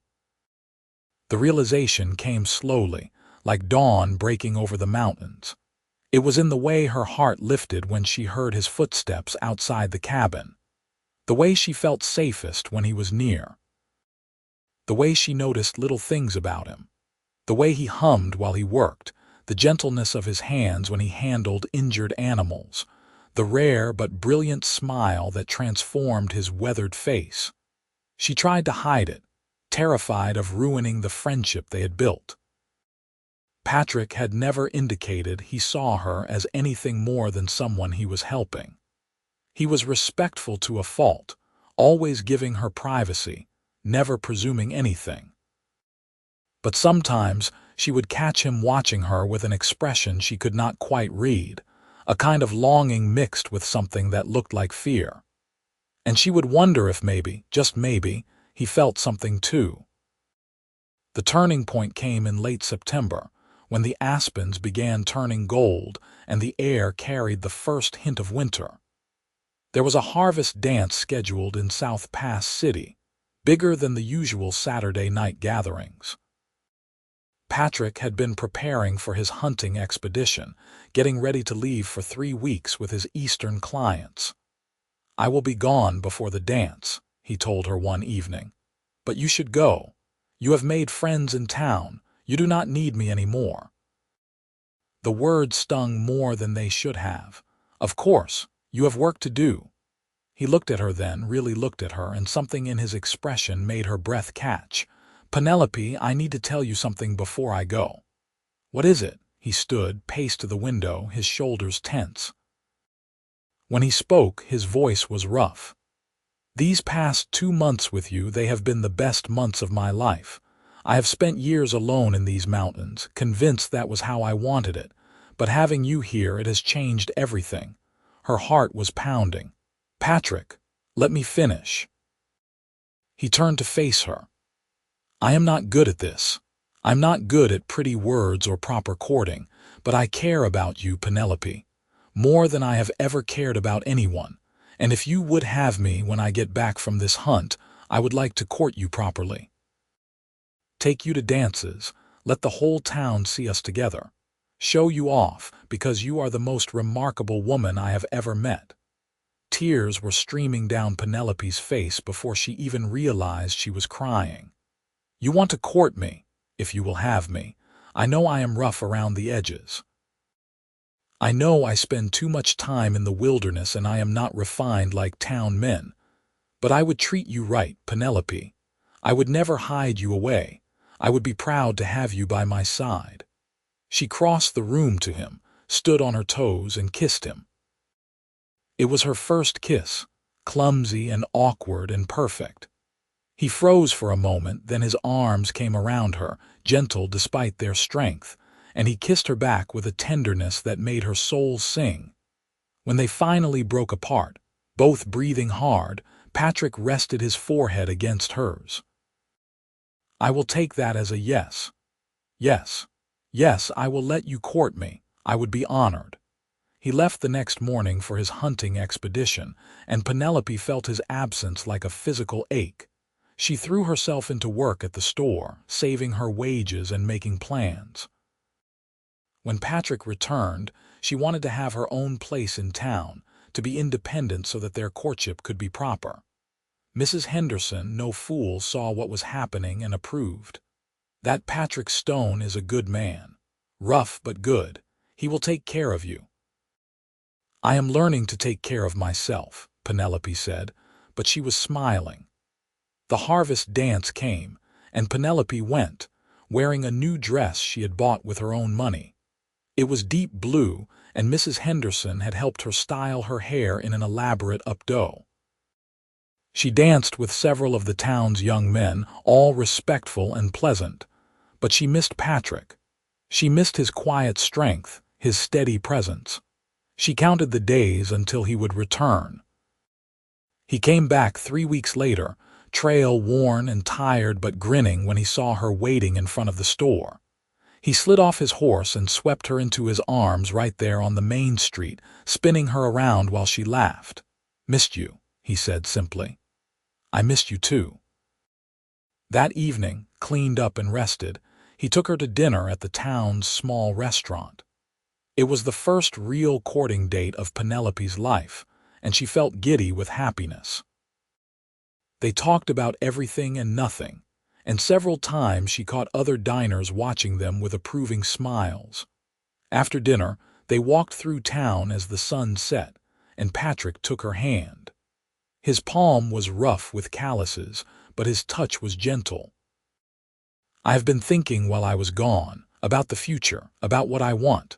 The realization came slowly, like dawn breaking over the mountains. It was in the way her heart lifted when she heard his footsteps outside the cabin, the way she felt safest when he was near. The way she noticed little things about him. The way he hummed while he worked, the gentleness of his hands when he handled injured animals, the rare but brilliant smile that transformed his weathered face. She tried to hide it, terrified of ruining the friendship they had built. Patrick had never indicated he saw her as anything more than someone he was helping. He was respectful to a fault, always giving her privacy, never presuming anything. But sometimes she would catch him watching her with an expression she could not quite read, a kind of longing mixed with something that looked like fear. And she would wonder if maybe, just maybe, he felt something too. The turning point came in late September, when the aspens began turning gold and the air carried the first hint of winter. There was a harvest dance scheduled in South Pass City, bigger than the usual Saturday night gatherings. Patrick had been preparing for his hunting expedition, getting ready to leave for 3 weeks with his eastern clients. "I will be gone before the dance," he told her one evening. "But you should go. You have made friends in town. You do not need me anymore." The words stung more than they should have. "Of course, you have work to do." He looked at her then, really looked at her, and something in his expression made her breath catch. "Penelope, I need to tell you something before I go." "What is it?" He stood, paced to the window, his shoulders tense. When he spoke, his voice was rough. "These past 2 months with you, they have been the best months of my life. I have spent years alone in these mountains, convinced that was how I wanted it. But having you here, it has changed everything." Her heart was pounding. "Patrick, let me finish." He turned to face her. "I am not good at this. I'm not good at pretty words or proper courting, but I care about you, Penelope, more than I have ever cared about anyone. And if you would have me when I get back from this hunt, I would like to court you properly. Take you to dances, let the whole town see us together. Show you off, because you are the most remarkable woman I have ever met." Tears were streaming down Penelope's face before she even realized she was crying. "You want to court me, if you will have me. I know I am rough around the edges. I know I spend too much time in the wilderness and I am not refined like town men. But I would treat you right, Penelope. I would never hide you away. I would be proud to have you by my side." She crossed the room to him, stood on her toes, and kissed him. It was her first kiss, clumsy and awkward and perfect. He froze for a moment, then his arms came around her, gentle despite their strength, and he kissed her back with a tenderness that made her soul sing. When they finally broke apart, both breathing hard, Patrick rested his forehead against hers. "I will take that as a yes. Yes, yes, I will let you court me. I would be honored." He left the next morning for his hunting expedition, and Penelope felt his absence like a physical ache. She threw herself into work at the store, saving her wages and making plans. When Patrick returned, she wanted to have her own place in town, to be independent so that their courtship could be proper. Mrs. Henderson, no fool, saw what was happening and approved. "That Patrick Stone is a good man. Rough but good. He will take care of you." "I am learning to take care of myself," Penelope said, but she was smiling. The harvest dance came, and Penelope went, wearing a new dress she had bought with her own money. It was deep blue, and Mrs. Henderson had helped her style her hair in an elaborate updo. She danced with several of the town's young men, all respectful and pleasant, but she missed Patrick. She missed his quiet strength, his steady presence. She counted the days until he would return. He came back 3 weeks later, trail-worn and tired but grinning when he saw her waiting in front of the store. He slid off his horse and swept her into his arms right there on the main street, spinning her around while she laughed. "Missed you," he said simply. "I missed you too." That evening, cleaned up and rested, he took her to dinner at the town's small restaurant. It was the first real courting date of Penelope's life, and she felt giddy with happiness. They talked about everything and nothing, and several times she caught other diners watching them with approving smiles. After dinner, they walked through town as the sun set, and Patrick took her hand. His palm was rough with calluses, but his touch was gentle. "I have been thinking while I was gone, about the future, about what I want."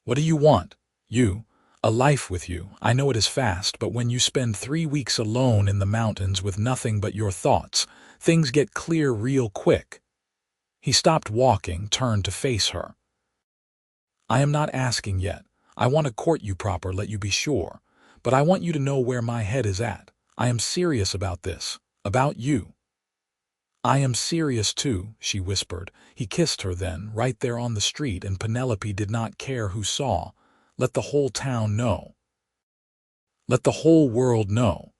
"What do you want?" "You. A life with you. I know it is fast, but when you spend 3 weeks alone in the mountains with nothing but your thoughts, things get clear real quick." He stopped walking, turned to face her. "I am not asking yet. I want to court you proper, let you be sure. But I want you to know where my head is at. I am serious about this. About you." "I am serious too," she whispered. He kissed her then, right there on the street, and Penelope did not care who saw. Let the whole town know. Let the whole world know.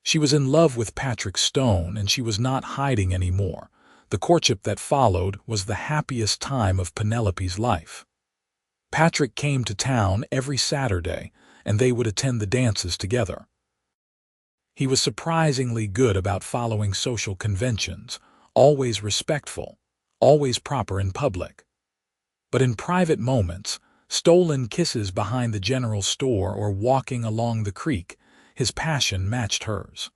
She was in love with Patrick Stone, and she was not hiding anymore. The courtship that followed was the happiest time of Penelope's life. Patrick came to town every Saturday, and they would attend the dances together. He was surprisingly good about following social conventions, always respectful, always proper in public. But in private moments, stolen kisses behind the general store or walking along the creek, his passion matched hers.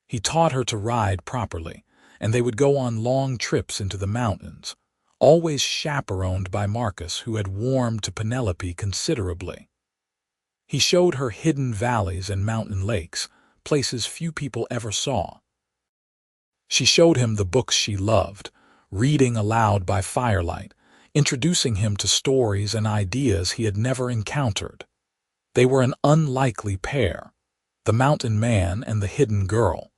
He taught her to ride properly, and they would go on long trips into the mountains, always chaperoned by Marcus, who had warmed to Penelope considerably. He showed her hidden valleys and mountain lakes, places few people ever saw. She showed him the books she loved, reading aloud by firelight, introducing him to stories and ideas he had never encountered. They were an unlikely pair, the mountain man and the hidden girl.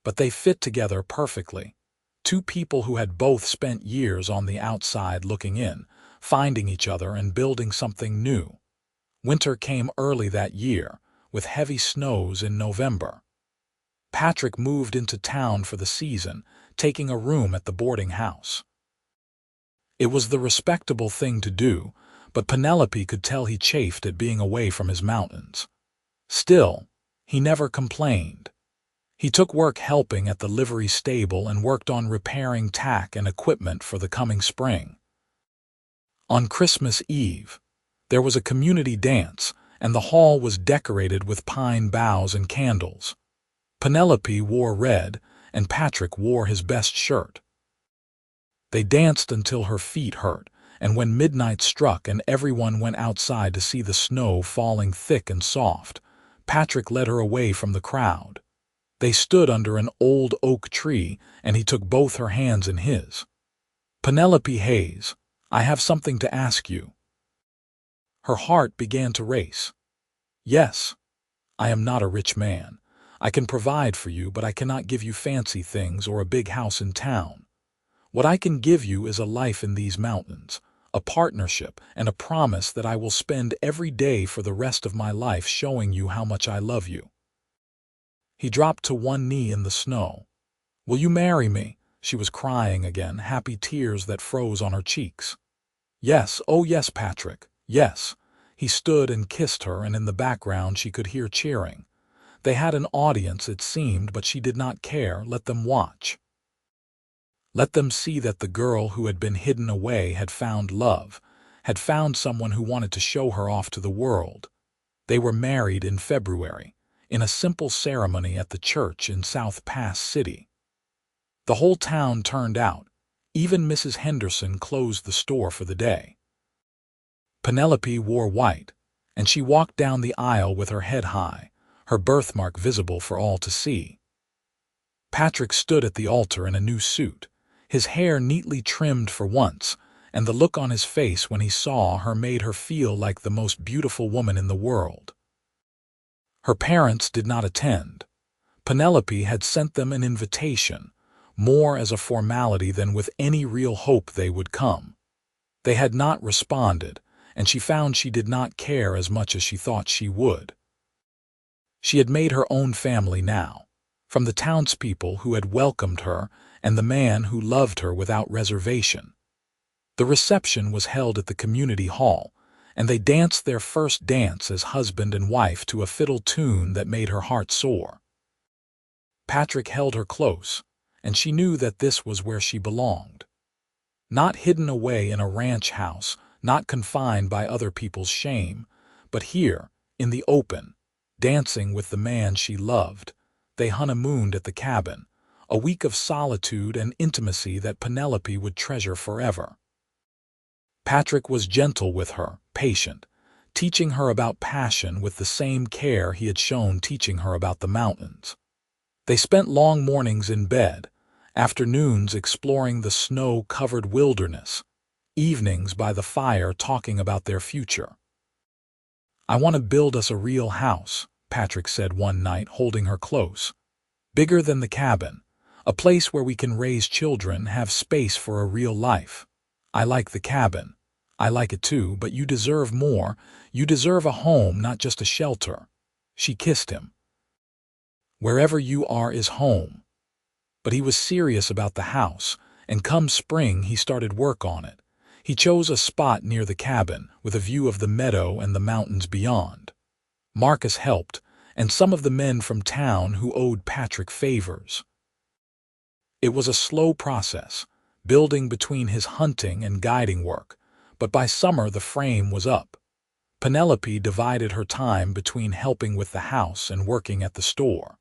But they fit together perfectly. Two people who had both spent years on the outside looking in, finding each other and building something new. Winter came early that year, with heavy snows in November. Patrick moved into town for the season, taking a room at the boarding house. It was the respectable thing to do, but Penelope could tell he chafed at being away from his mountains. Still, he never complained. He took work helping at the livery stable and worked on repairing tack and equipment for the coming spring. On Christmas Eve, there was a community dance, and the hall was decorated with pine boughs and candles. Penelope wore red, and Patrick wore his best shirt. They danced until her feet hurt, and when midnight struck and everyone went outside to see the snow falling thick and soft, Patrick led her away from the crowd. They stood under an old oak tree, and he took both her hands in his. "Penelope Hayes, I have something to ask you." Her heart began to race. "Yes, I am not a rich man. I can provide for you, but I cannot give you fancy things or a big house in town. What I can give you is a life in these mountains, a partnership, and a promise that I will spend every day for the rest of my life showing you how much I love you." He dropped to one knee in the snow. "Will you marry me?" She was crying again, happy tears that froze on her cheeks. "Yes, oh yes, Patrick, yes." He stood and kissed her, and in the background she could hear cheering. They had an audience, it seemed, but she did not care. Let them watch. Let them see that the girl who had been hidden away had found love, had found someone who wanted to show her off to the world. They were married in February, in a simple ceremony at the church in South Pass City. The whole town turned out. Even Mrs. Henderson closed the store for the day. Penelope wore white, and she walked down the aisle with her head high, her birthmark visible for all to see. Patrick stood at the altar in a new suit, his hair neatly trimmed for once, and the look on his face when he saw her made her feel like the most beautiful woman in the world. Her parents did not attend. Penelope had sent them an invitation, more as a formality than with any real hope they would come. They had not responded, and she found she did not care as much as she thought she would. She had made her own family now, from the townspeople who had welcomed her and the man who loved her without reservation. The reception was held at the community hall, and they danced their first dance as husband and wife to a fiddle tune that made her heart soar. Patrick held her close, and she knew that this was where she belonged. Not hidden away in a ranch house, not confined by other people's shame, but here, in the open, dancing with the man she loved. They honeymooned at the cabin, a week of solitude and intimacy that Penelope would treasure forever. Patrick was gentle with her, patient, teaching her about passion with the same care he had shown teaching her about the mountains. They spent long mornings in bed, afternoons exploring the snow-covered wilderness, evenings by the fire talking about their future. "I want to build us a real house," Patrick said one night, holding her close. "Bigger than the cabin, a place where we can raise children, have space for a real life. I like the cabin. I like it too, but you deserve more. You deserve a home, not just a shelter." She kissed him. "Wherever you are is home." But he was serious about the house, and come spring he started work on it. He chose a spot near the cabin, with a view of the meadow and the mountains beyond. Marcus helped, and some of the men from town who owed Patrick favors. It was a slow process, building between his hunting and guiding work, but by summer the frame was up. Penelope divided her time between helping with the house and working at the store.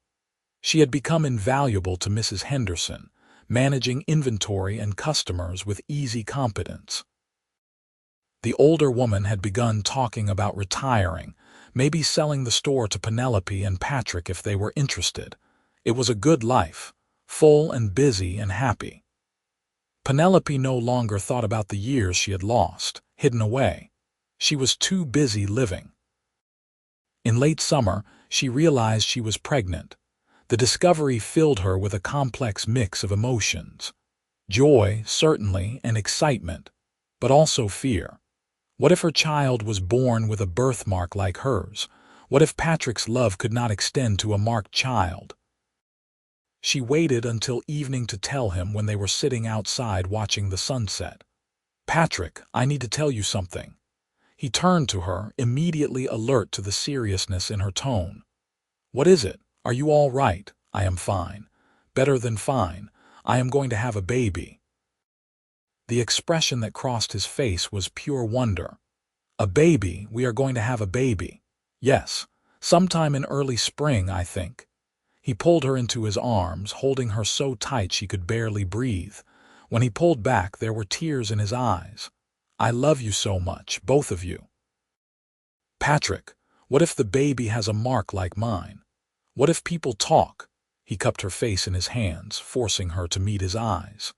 She had become invaluable to Mrs. Henderson, managing inventory and customers with easy competence. The older woman had begun talking about retiring, maybe selling the store to Penelope and Patrick if they were interested. It was a good life, full and busy and happy. Penelope no longer thought about the years she had lost, hidden away. She was too busy living. In late summer, she realized she was pregnant. The discovery filled her with a complex mix of emotions. Joy, certainly, and excitement, but also fear. What if her child was born with a birthmark like hers? What if Patrick's love could not extend to a marked child? She waited until evening to tell him when they were sitting outside watching the sunset. "Patrick, I need to tell you something." He turned to her, immediately alert to the seriousness in her tone. "What is it? Are you all right?" "I am fine. Better than fine. I am going to have a baby." The expression that crossed his face was pure wonder. "A baby? We are going to have a baby." "Yes. Sometime in early spring, I think." He pulled her into his arms, holding her so tight she could barely breathe. When he pulled back, there were tears in his eyes. "I love you so much, both of you." "Patrick, what if the baby has a mark like mine? What if people talk?" He cupped her face in his hands, forcing her to meet his eyes.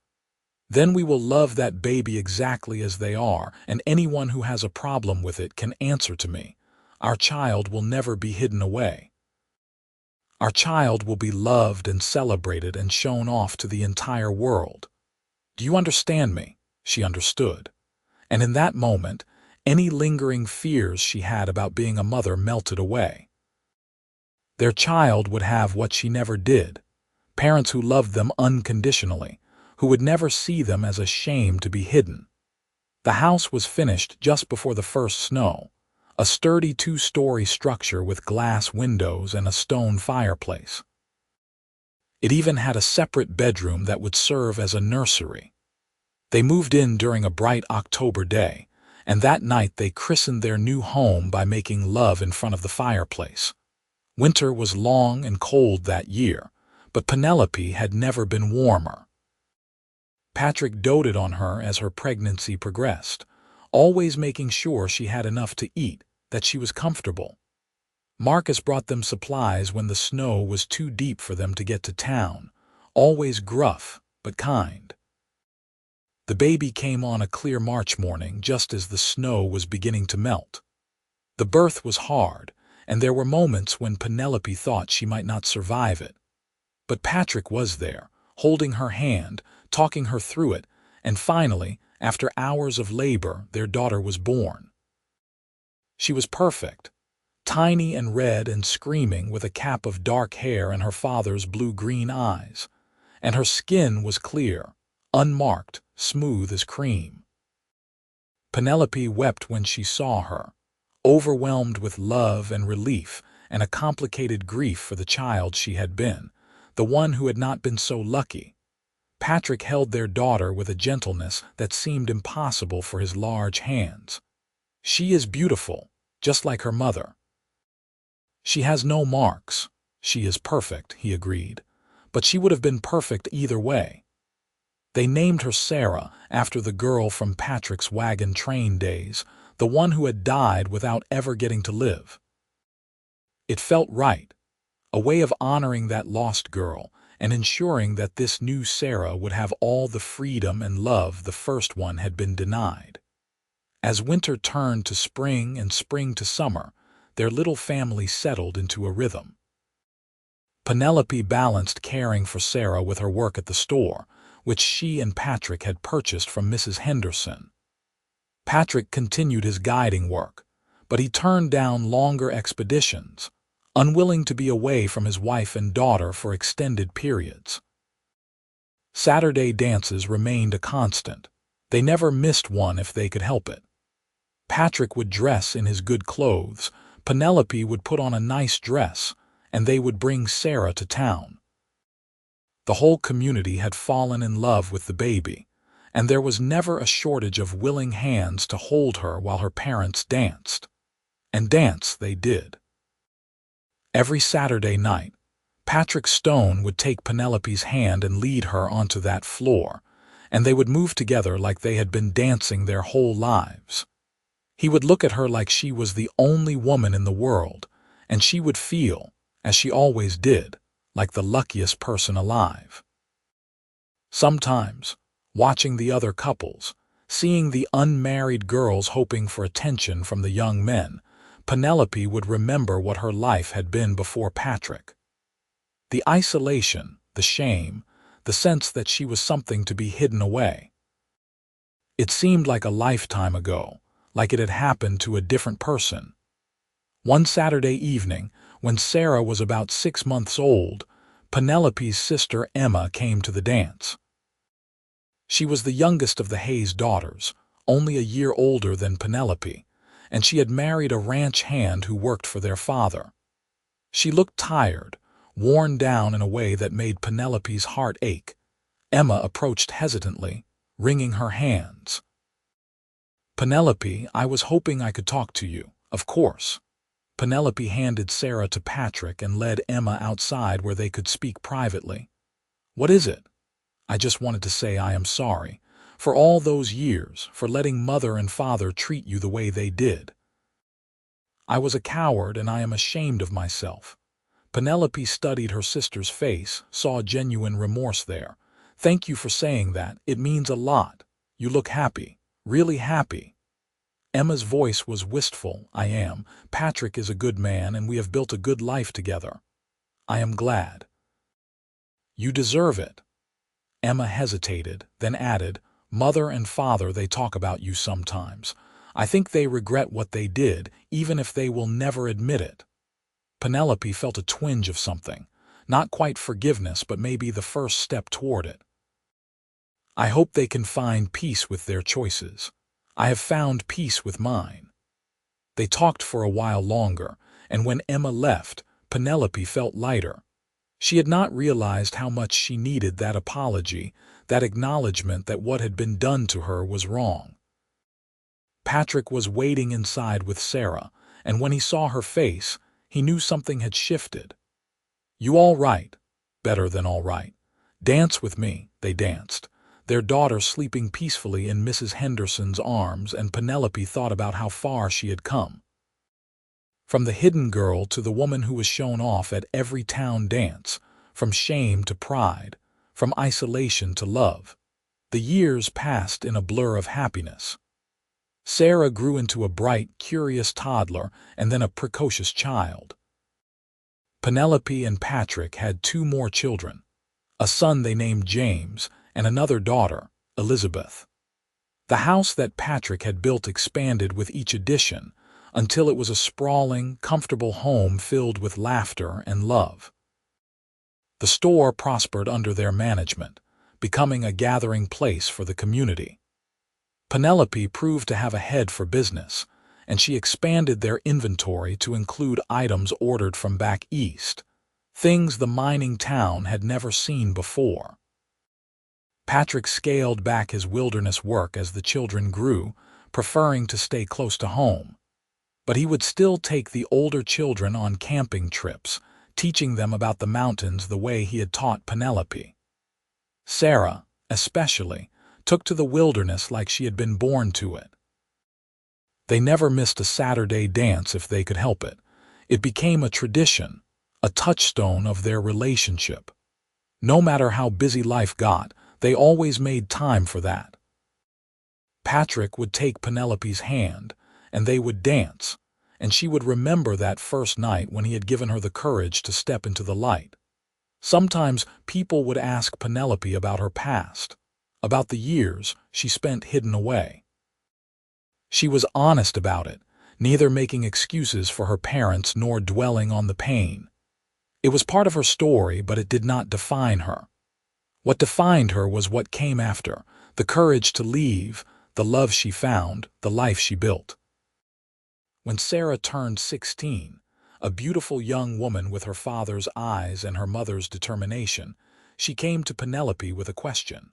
"Then we will love that baby exactly as they are, and anyone who has a problem with it can answer to me. Our child will never be hidden away. Our child will be loved and celebrated and shown off to the entire world. Do you understand me?" She understood. And in that moment, any lingering fears she had about being a mother melted away. Their child would have what she never did: parents who loved them unconditionally, who would never see them as a shame to be hidden. The house was finished just before the first snow, a sturdy two-story structure with glass windows and a stone fireplace. It even had a separate bedroom that would serve as a nursery. They moved in during a bright October day, and that night they christened their new home by making love in front of the fireplace. Winter was long and cold that year, but Penelope had never been warmer. Patrick doted on her as her pregnancy progressed, always making sure she had enough to eat, that she was comfortable. Marcus brought them supplies when the snow was too deep for them to get to town, always gruff but kind. The baby came on a clear March morning just as the snow was beginning to melt. The birth was hard, and there were moments when Penelope thought she might not survive it. But Patrick was there, holding her hand, talking her through it, and finally, after hours of labor, their daughter was born. She was perfect, tiny and red and screaming, with a cap of dark hair and her father's blue-green eyes, and her skin was clear, unmarked, smooth as cream. Penelope wept when she saw her, overwhelmed with love and relief and a complicated grief for the child she had been, the one who had not been so lucky. Patrick held their daughter with a gentleness that seemed impossible for his large hands. "She is beautiful, just like her mother." "She has no marks. She is perfect," he agreed. "But she would have been perfect either way." They named her Sarah after the girl from Patrick's wagon train days, the one who had died without ever getting to live. It felt right, a way of honoring that lost girl and ensuring that this new Sarah would have all the freedom and love the first one had been denied. As winter turned to spring and spring to summer, their little family settled into a rhythm. Penelope balanced caring for Sarah with her work at the store, which she and Patrick had purchased from Mrs. Henderson. Patrick continued his guiding work, but he turned down longer expeditions, unwilling to be away from his wife and daughter for extended periods. Saturday dances remained a constant. They never missed one if they could help it. Patrick would dress in his good clothes, Penelope would put on a nice dress, and they would bring Sarah to town. The whole community had fallen in love with the baby, and there was never a shortage of willing hands to hold her while her parents danced. And dance they did. Every Saturday night, Patrick Stone would take Penelope's hand and lead her onto that floor, and they would move together like they had been dancing their whole lives. He would look at her like she was the only woman in the world, and she would feel, as she always did, like the luckiest person alive. Sometimes, watching the other couples, seeing the unmarried girls hoping for attention from the young men, Penelope would remember what her life had been before Patrick. The isolation, the shame, the sense that she was something to be hidden away. It seemed like a lifetime ago, like it had happened to a different person. One Saturday evening, when Sarah was about 6 months old, Penelope's sister Emma came to the dance. She was the youngest of the Hayes daughters, only a year older than Penelope, and she had married a ranch hand who worked for their father. She looked tired, worn down in a way that made Penelope's heart ache. Emma approached hesitantly, wringing her hands. "Penelope, I was hoping I could talk to you, of course." Penelope handed Sarah to Patrick and led Emma outside where they could speak privately. "What is it?" "I just wanted to say I am sorry, for all those years, for letting mother and father treat you the way they did. I was a coward and I am ashamed of myself." Penelope studied her sister's face, saw genuine remorse there. "Thank you for saying that. It means a lot. You look happy, really happy." Emma's voice was wistful. "I am. Patrick is a good man and we have built a good life together. I am glad." "You deserve it." Emma hesitated, then added, "Mother and father, they talk about you sometimes. I think they regret what they did, even if they will never admit it." Penelope felt a twinge of something, not quite forgiveness, but maybe the first step toward it. "I hope they can find peace with their choices. I have found peace with mine." They talked for a while longer, and when Emma left, Penelope felt lighter. She had not realized how much she needed that apology, that acknowledgement that what had been done to her was wrong. Patrick was waiting inside with Sarah, and when he saw her face, he knew something had shifted. "You all right?" "Better than all right." "Dance with me." They danced, their daughter sleeping peacefully in Mrs. Henderson's arms, and Penelope thought about how far she had come. From the hidden girl to the woman who was shown off at every town dance, from shame to pride, from isolation to love. The years passed in a blur of happiness. Sarah grew into a bright, curious toddler and then a precocious child. Penelope and Patrick had 2 more children, a son they named James and another daughter, Elizabeth. The house that Patrick had built expanded with each addition until it was a sprawling, comfortable home filled with laughter and love. The store prospered under their management, becoming a gathering place for the community. Penelope proved to have a head for business, and she expanded their inventory to include items ordered from back east, things the mining town had never seen before. Patrick scaled back his wilderness work as the children grew, preferring to stay close to home. But he would still take the older children on camping trips, teaching them about the mountains the way he had taught Penelope. Sarah, especially, took to the wilderness like she had been born to it. They never missed a Saturday dance if they could help it. It became a tradition, a touchstone of their relationship. No matter how busy life got, they always made time for that. Patrick would take Penelope's hand, and they would dance, and she would remember that first night when he had given her the courage to step into the light. Sometimes people would ask Penelope about her past, about the years she spent hidden away. She was honest about it, neither making excuses for her parents nor dwelling on the pain. It was part of her story, but it did not define her. What defined her was what came after, the courage to leave, the love she found, the life she built. When Sarah turned 16, a beautiful young woman with her father's eyes and her mother's determination, she came to Penelope with a question.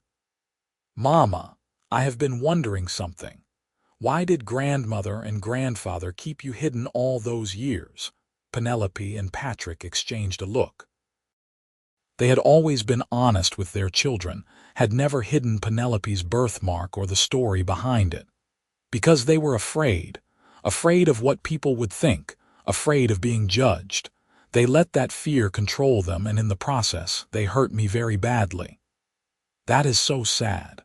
"Mama, I have been wondering something. Why did grandmother and grandfather keep you hidden all those years?" Penelope and Patrick exchanged a look. They had always been honest with their children, had never hidden Penelope's birthmark or the story behind it. Because they were afraid of what people would think, afraid of being judged. They let that fear control them, and in the process, they hurt me very badly. That is so sad.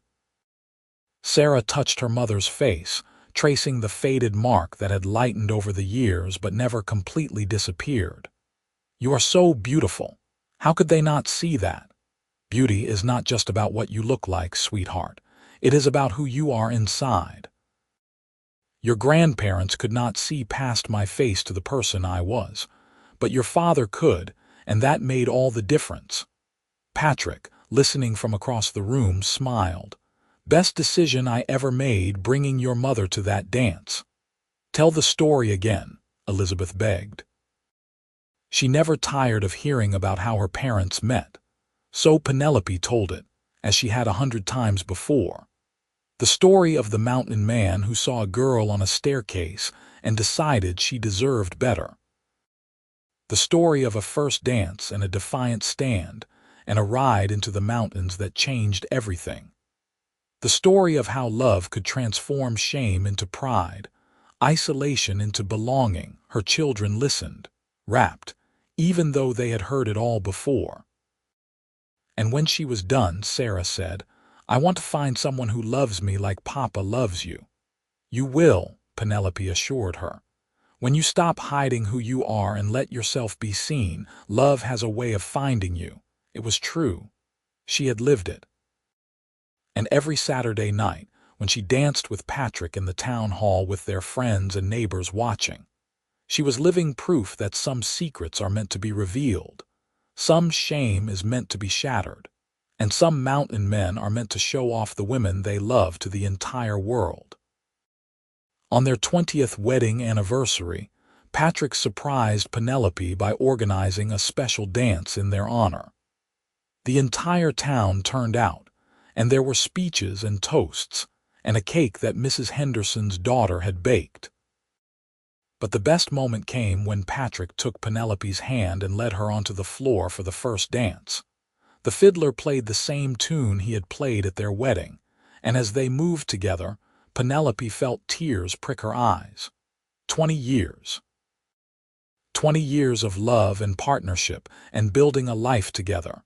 Sarah touched her mother's face, tracing the faded mark that had lightened over the years but never completely disappeared. "You are so beautiful. How could they not see that? Beauty is not just about what you look like, sweetheart. It is about who you are inside. Your grandparents could not see past my face to the person I was, but your father could, and that made all the difference." Patrick, listening from across the room, smiled. "Best decision I ever made, bringing your mother to that dance." "Tell the story again," Elizabeth begged. She never tired of hearing about how her parents met. So Penelope told it, as she had 100 times before. The story of the mountain man who saw a girl on a staircase and decided she deserved better. The story of a first dance and a defiant stand, and a ride into the mountains that changed everything. The story of how love could transform shame into pride, isolation into belonging. Her children listened, rapt, even though they had heard it all before. And when she was done, Sarah said, "I want to find someone who loves me like Papa loves you." "You will," Penelope assured her. "When you stop hiding who you are and let yourself be seen, love has a way of finding you." It was true. She had lived it. And every Saturday night, when she danced with Patrick in the town hall with their friends and neighbors watching, she was living proof that some secrets are meant to be revealed, some shame is meant to be shattered, and some mountain men are meant to show off the women they love to the entire world. On their 20th wedding anniversary, Patrick surprised Penelope by organizing a special dance in their honor. The entire town turned out, and there were speeches and toasts, and a cake that Mrs. Henderson's daughter had baked. But the best moment came when Patrick took Penelope's hand and led her onto the floor for the first dance. The fiddler played the same tune he had played at their wedding, and as they moved together, Penelope felt tears prick her eyes. 20 years. 20 years of love and partnership and building a life together.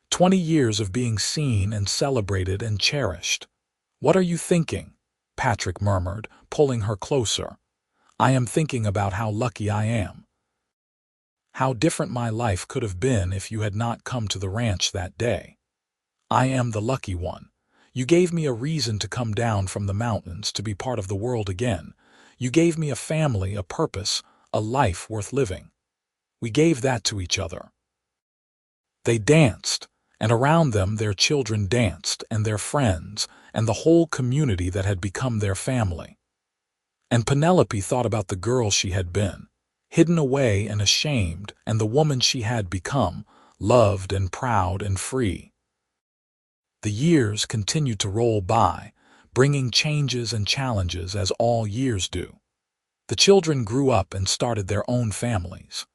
20 years of being seen and celebrated and cherished. "What are you thinking?" Patrick murmured, pulling her closer. "I am thinking about how lucky I am. How different my life could have been if you had not come to the ranch that day. I am the lucky one. You gave me a reason to come down from the mountains to be part of the world again. You gave me a family, a purpose, a life worth living. We gave that to each other." They danced, and around them their children danced, and their friends, and the whole community that had become their family. And Penelope thought about the girl she had been, hidden away and ashamed, and the woman she had become, loved and proud and free. The years continued to roll by, bringing changes and challenges as all years do. The children grew up and started their own families.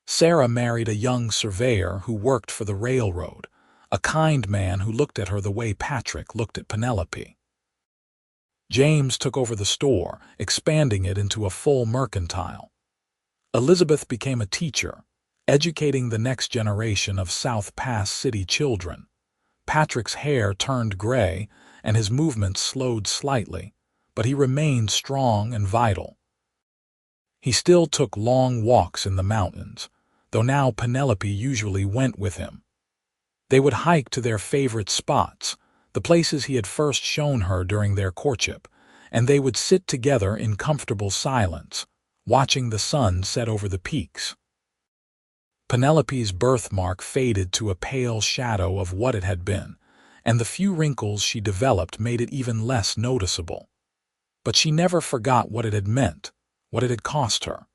Sarah married a young surveyor who worked for the railroad, a kind man who looked at her the way Patrick looked at Penelope. James took over the store, expanding it into a full mercantile. Elizabeth became a teacher, educating the next generation of South Pass City children. Patrick's hair turned gray and his movements slowed slightly, but he remained strong and vital. He still took long walks in the mountains, though now Penelope usually went with him. They would hike to their favorite spots, the places he had first shown her during their courtship, and they would sit together in comfortable silence, watching the sun set over the peaks. Penelope's birthmark faded to a pale shadow of what it had been, and the few wrinkles she developed made it even less noticeable. But she never forgot what it had meant, what it had cost her.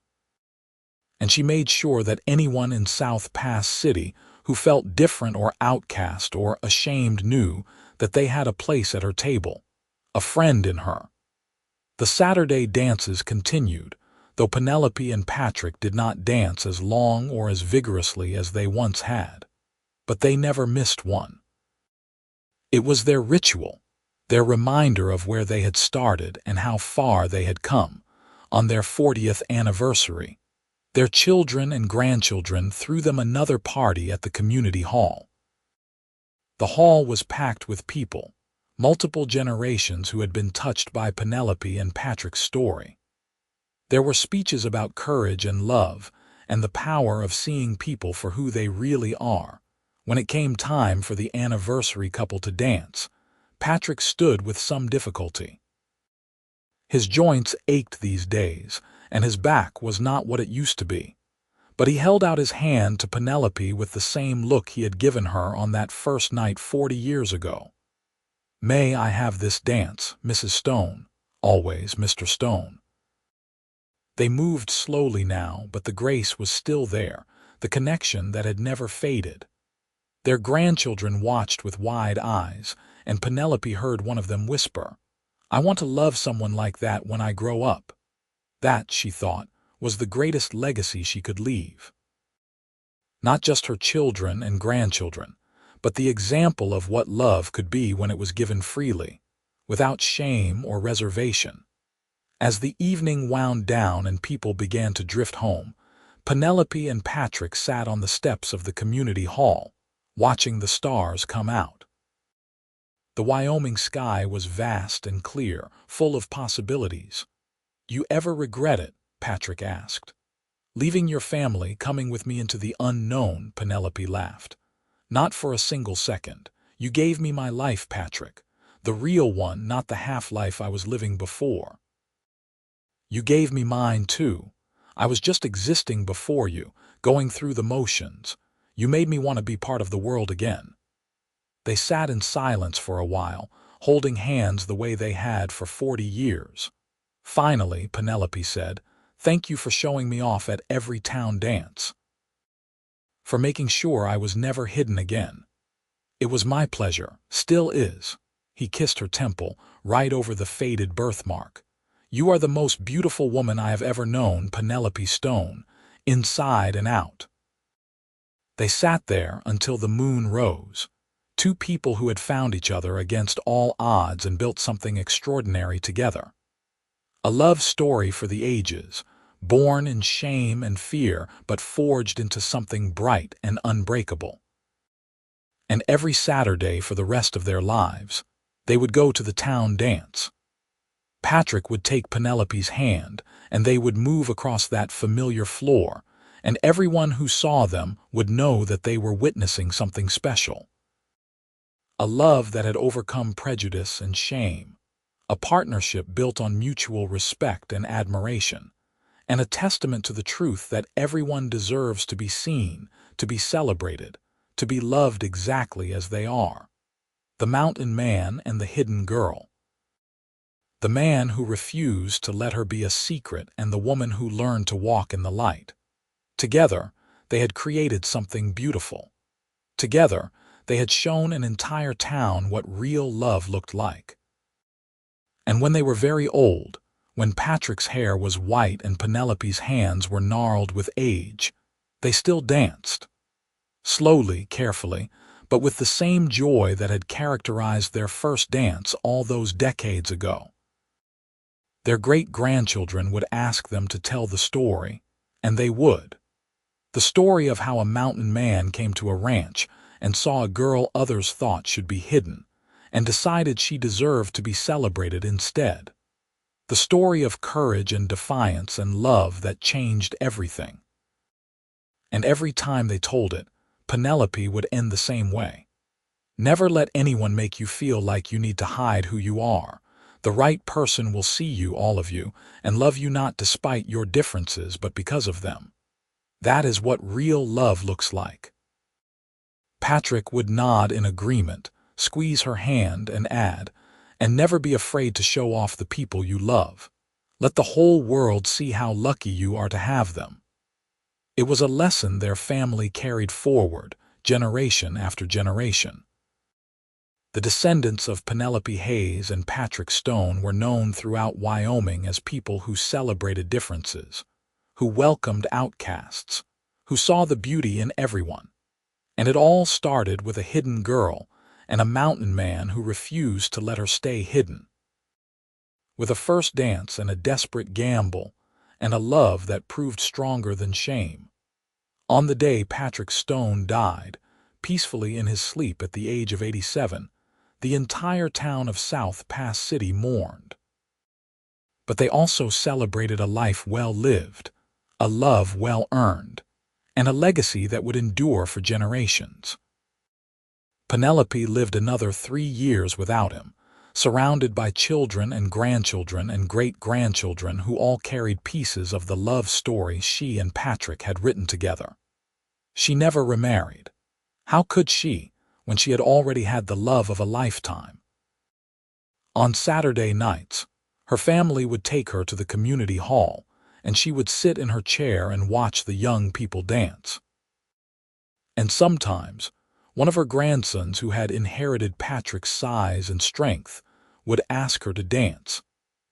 And she made sure that anyone in South Pass City who felt different or outcast or ashamed knew that they had a place at her table, a friend in her. The Saturday dances continued, though Penelope and Patrick did not dance as long or as vigorously as they once had. But they never missed one. It was their ritual, their reminder of where they had started and how far they had come. On their 40th anniversary, their children and grandchildren threw them another party at the community hall. The hall was packed with people, multiple generations who had been touched by Penelope and Patrick's story. There were speeches about courage and love and the power of seeing people for who they really are. When it came time for the anniversary couple to dance, Patrick stood with some difficulty. His joints ached these days, and his back was not what it used to be. But he held out his hand to Penelope with the same look he had given her on that first night 40 years ago. "May I have this dance, Mrs. Stone? Always, Mr. Stone." They moved slowly now, but the grace was still there, the connection that had never faded. Their grandchildren watched with wide eyes, and Penelope heard one of them whisper, "I want to love someone like that when I grow up." That, she thought, was the greatest legacy she could leave. Not just her children and grandchildren, but the example of what love could be when it was given freely, without shame or reservation. As the evening wound down and people began to drift home, Penelope and Patrick sat on the steps of the community hall, watching the stars come out. The Wyoming sky was vast and clear, full of possibilities. "You ever regret it?" Patrick asked. "Leaving your family, coming with me into the unknown," Penelope laughed. "Not for a single second. You gave me my life, Patrick. The real one, not the half-life I was living before. You gave me mine, too. I was just existing before you, going through the motions. You made me want to be part of the world again." They sat in silence for a while, holding hands the way they had for 40 years. Finally, Penelope said, "Thank you for showing me off at every town dance. For making sure I was never hidden again. It was my pleasure, still is." He kissed her temple, right over the faded birthmark. "You are the most beautiful woman I have ever known, Penelope Stone, inside and out." They sat there until the moon rose. Two people who had found each other against all odds and built something extraordinary together. A love story for the ages, born in shame and fear, but forged into something bright and unbreakable. And every Saturday for the rest of their lives, they would go to the town dance. Patrick would take Penelope's hand, and they would move across that familiar floor, and everyone who saw them would know that they were witnessing something special. A love that had overcome prejudice and shame. A partnership built on mutual respect and admiration, and a testament to the truth that everyone deserves to be seen, to be celebrated, to be loved exactly as they are. The mountain man and the hidden girl. The man who refused to let her be a secret and the woman who learned to walk in the light. Together, they had created something beautiful. Together, they had shown an entire town what real love looked like. And when they were very old, when Patrick's hair was white and Penelope's hands were gnarled with age, they still danced. Slowly, carefully, but with the same joy that had characterized their first dance all those decades ago. Their great-grandchildren would ask them to tell the story, and they would. The story of how a mountain man came to a ranch and saw a girl others thought should be hidden, and decided she deserved to be celebrated instead. The story of courage and defiance and love that changed everything. And every time they told it, Penelope would end the same way. Never let anyone make you feel like you need to hide who you are. The right person will see you, all of you, and love you not despite your differences but because of them. That is what real love looks like. Patrick would nod in agreement, squeeze her hand, and add, and never be afraid to show off the people you love. Let the whole world see how lucky you are to have them. It was a lesson their family carried forward, generation after generation. The descendants of Penelope Hayes and Patrick Stone were known throughout Wyoming as people who celebrated differences, who welcomed outcasts, who saw the beauty in everyone. And it all started with a hidden girl and a mountain man who refused to let her stay hidden. With a first dance and a desperate gamble, and a love that proved stronger than shame. On the day Patrick Stone died, peacefully in his sleep at the age of 87, the entire town of South Pass City mourned. But they also celebrated a life well lived, a love well earned, and a legacy that would endure for generations. Penelope lived another 3 years without him, surrounded by children and grandchildren and great-grandchildren who all carried pieces of the love story she and Patrick had written together. She never remarried. How could she, when she had already had the love of a lifetime? On Saturday nights, her family would take her to the community hall, and she would sit in her chair and watch the young people dance. And sometimes, one of her grandsons who had inherited Patrick's size and strength would ask her to dance,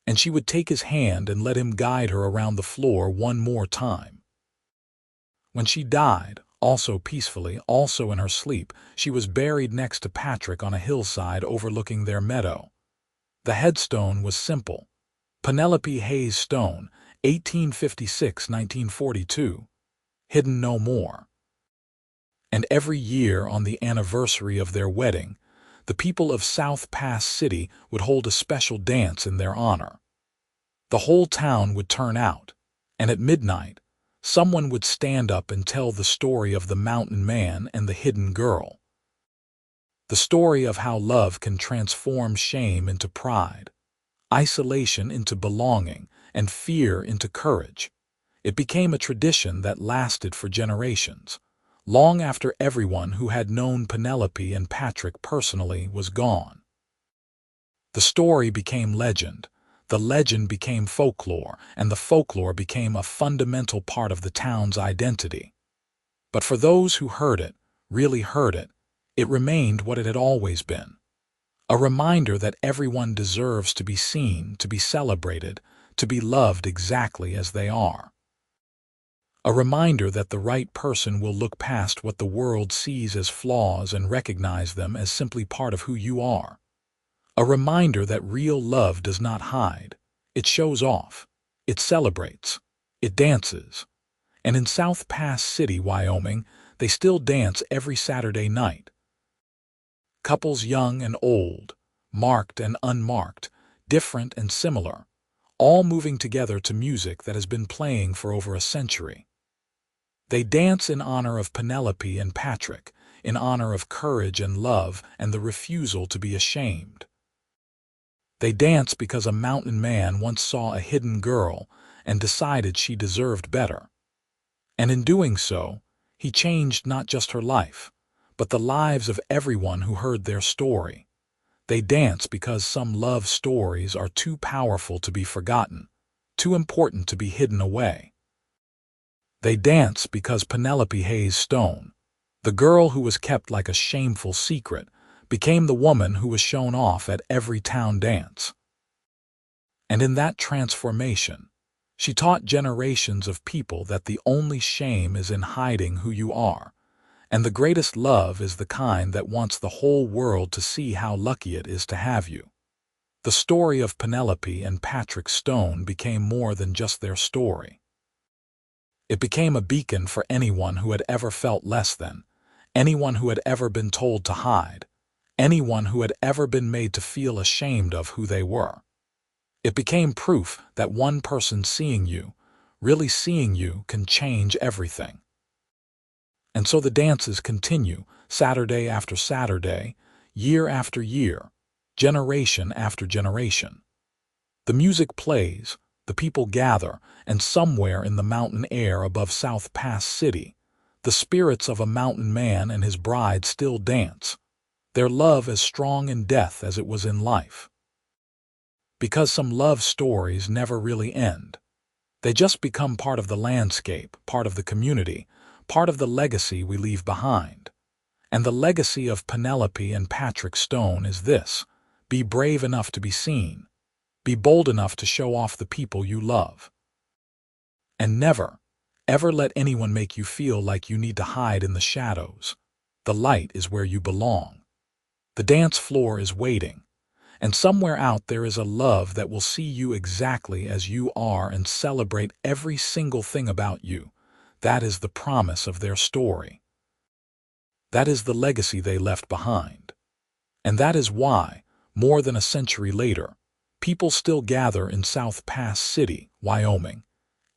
and she would take his hand and let him guide her around the floor one more time. When she died, also peacefully, also in her sleep, she was buried next to Patrick on a hillside overlooking their meadow. The headstone was simple: Penelope Hayes Stone, 1856–1942, hidden no more. And every year on the anniversary of their wedding, the people of South Pass City would hold a special dance in their honor. The whole town would turn out, and at midnight, someone would stand up and tell the story of the mountain man and the hidden girl. The story of how love can transform shame into pride, isolation into belonging, and fear into courage. It became a tradition that lasted for generations, long after everyone who had known Penelope and Patrick personally was gone. The story became legend. The legend became folklore, and the folklore became a fundamental part of the town's identity. But for those who heard it, really heard it, it remained what it had always been. A reminder that everyone deserves to be seen, to be celebrated, to be loved exactly as they are. A reminder that the right person will look past what the world sees as flaws and recognize them as simply part of who you are. A reminder that real love does not hide. It shows off. It celebrates. It dances. And in South Pass City, Wyoming, they still dance every Saturday night. Couples young and old, marked and unmarked, different and similar, all moving together to music that has been playing for over a century. They dance in honor of Penelope and Patrick, in honor of courage and love and the refusal to be ashamed. They dance because a mountain man once saw a hidden girl and decided she deserved better. And in doing so, he changed not just her life, but the lives of everyone who heard their story. They dance because some love stories are too powerful to be forgotten, too important to be hidden away. They dance because Penelope Hayes Stone, The girl who was kept like a shameful secret became the woman who was shown off at every town dance. And in that transformation, she taught generations of people that the only shame is in hiding who you are, and the greatest love is the kind that wants the whole world to see how lucky it is to have you. The story of Penelope and Patrick Stone became more than just their story. It became a beacon for anyone who had ever felt less than, anyone who had ever been told to hide, anyone who had ever been made to feel ashamed of who they were. It became proof that one person seeing you, really seeing you, can change everything. And so the dances continue, Saturday after Saturday, year after year, generation after generation. The music plays, the people gather, and somewhere in the mountain air above South Pass City, the spirits of a mountain man and his bride still dance, their love as strong in death as it was in life. Because some love stories never really end. They just become part of the landscape, part of the community, part of the legacy we leave behind. And the legacy of Penelope and Patrick Stone is this: be brave enough to be seen. Be bold enough to show off the people you love. And never, ever let anyone make you feel like you need to hide in the shadows. The light is where you belong. The dance floor is waiting. And somewhere out there is a love that will see you exactly as you are and celebrate every single thing about you. That is the promise of their story. That is the legacy they left behind. And that is why, more than a century later, people still gather in South Pass City, Wyoming,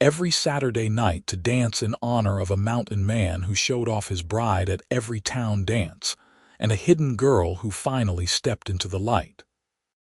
every Saturday night to dance in honor of a mountain man who showed off his bride at every town dance, and a hidden girl who finally stepped into the light.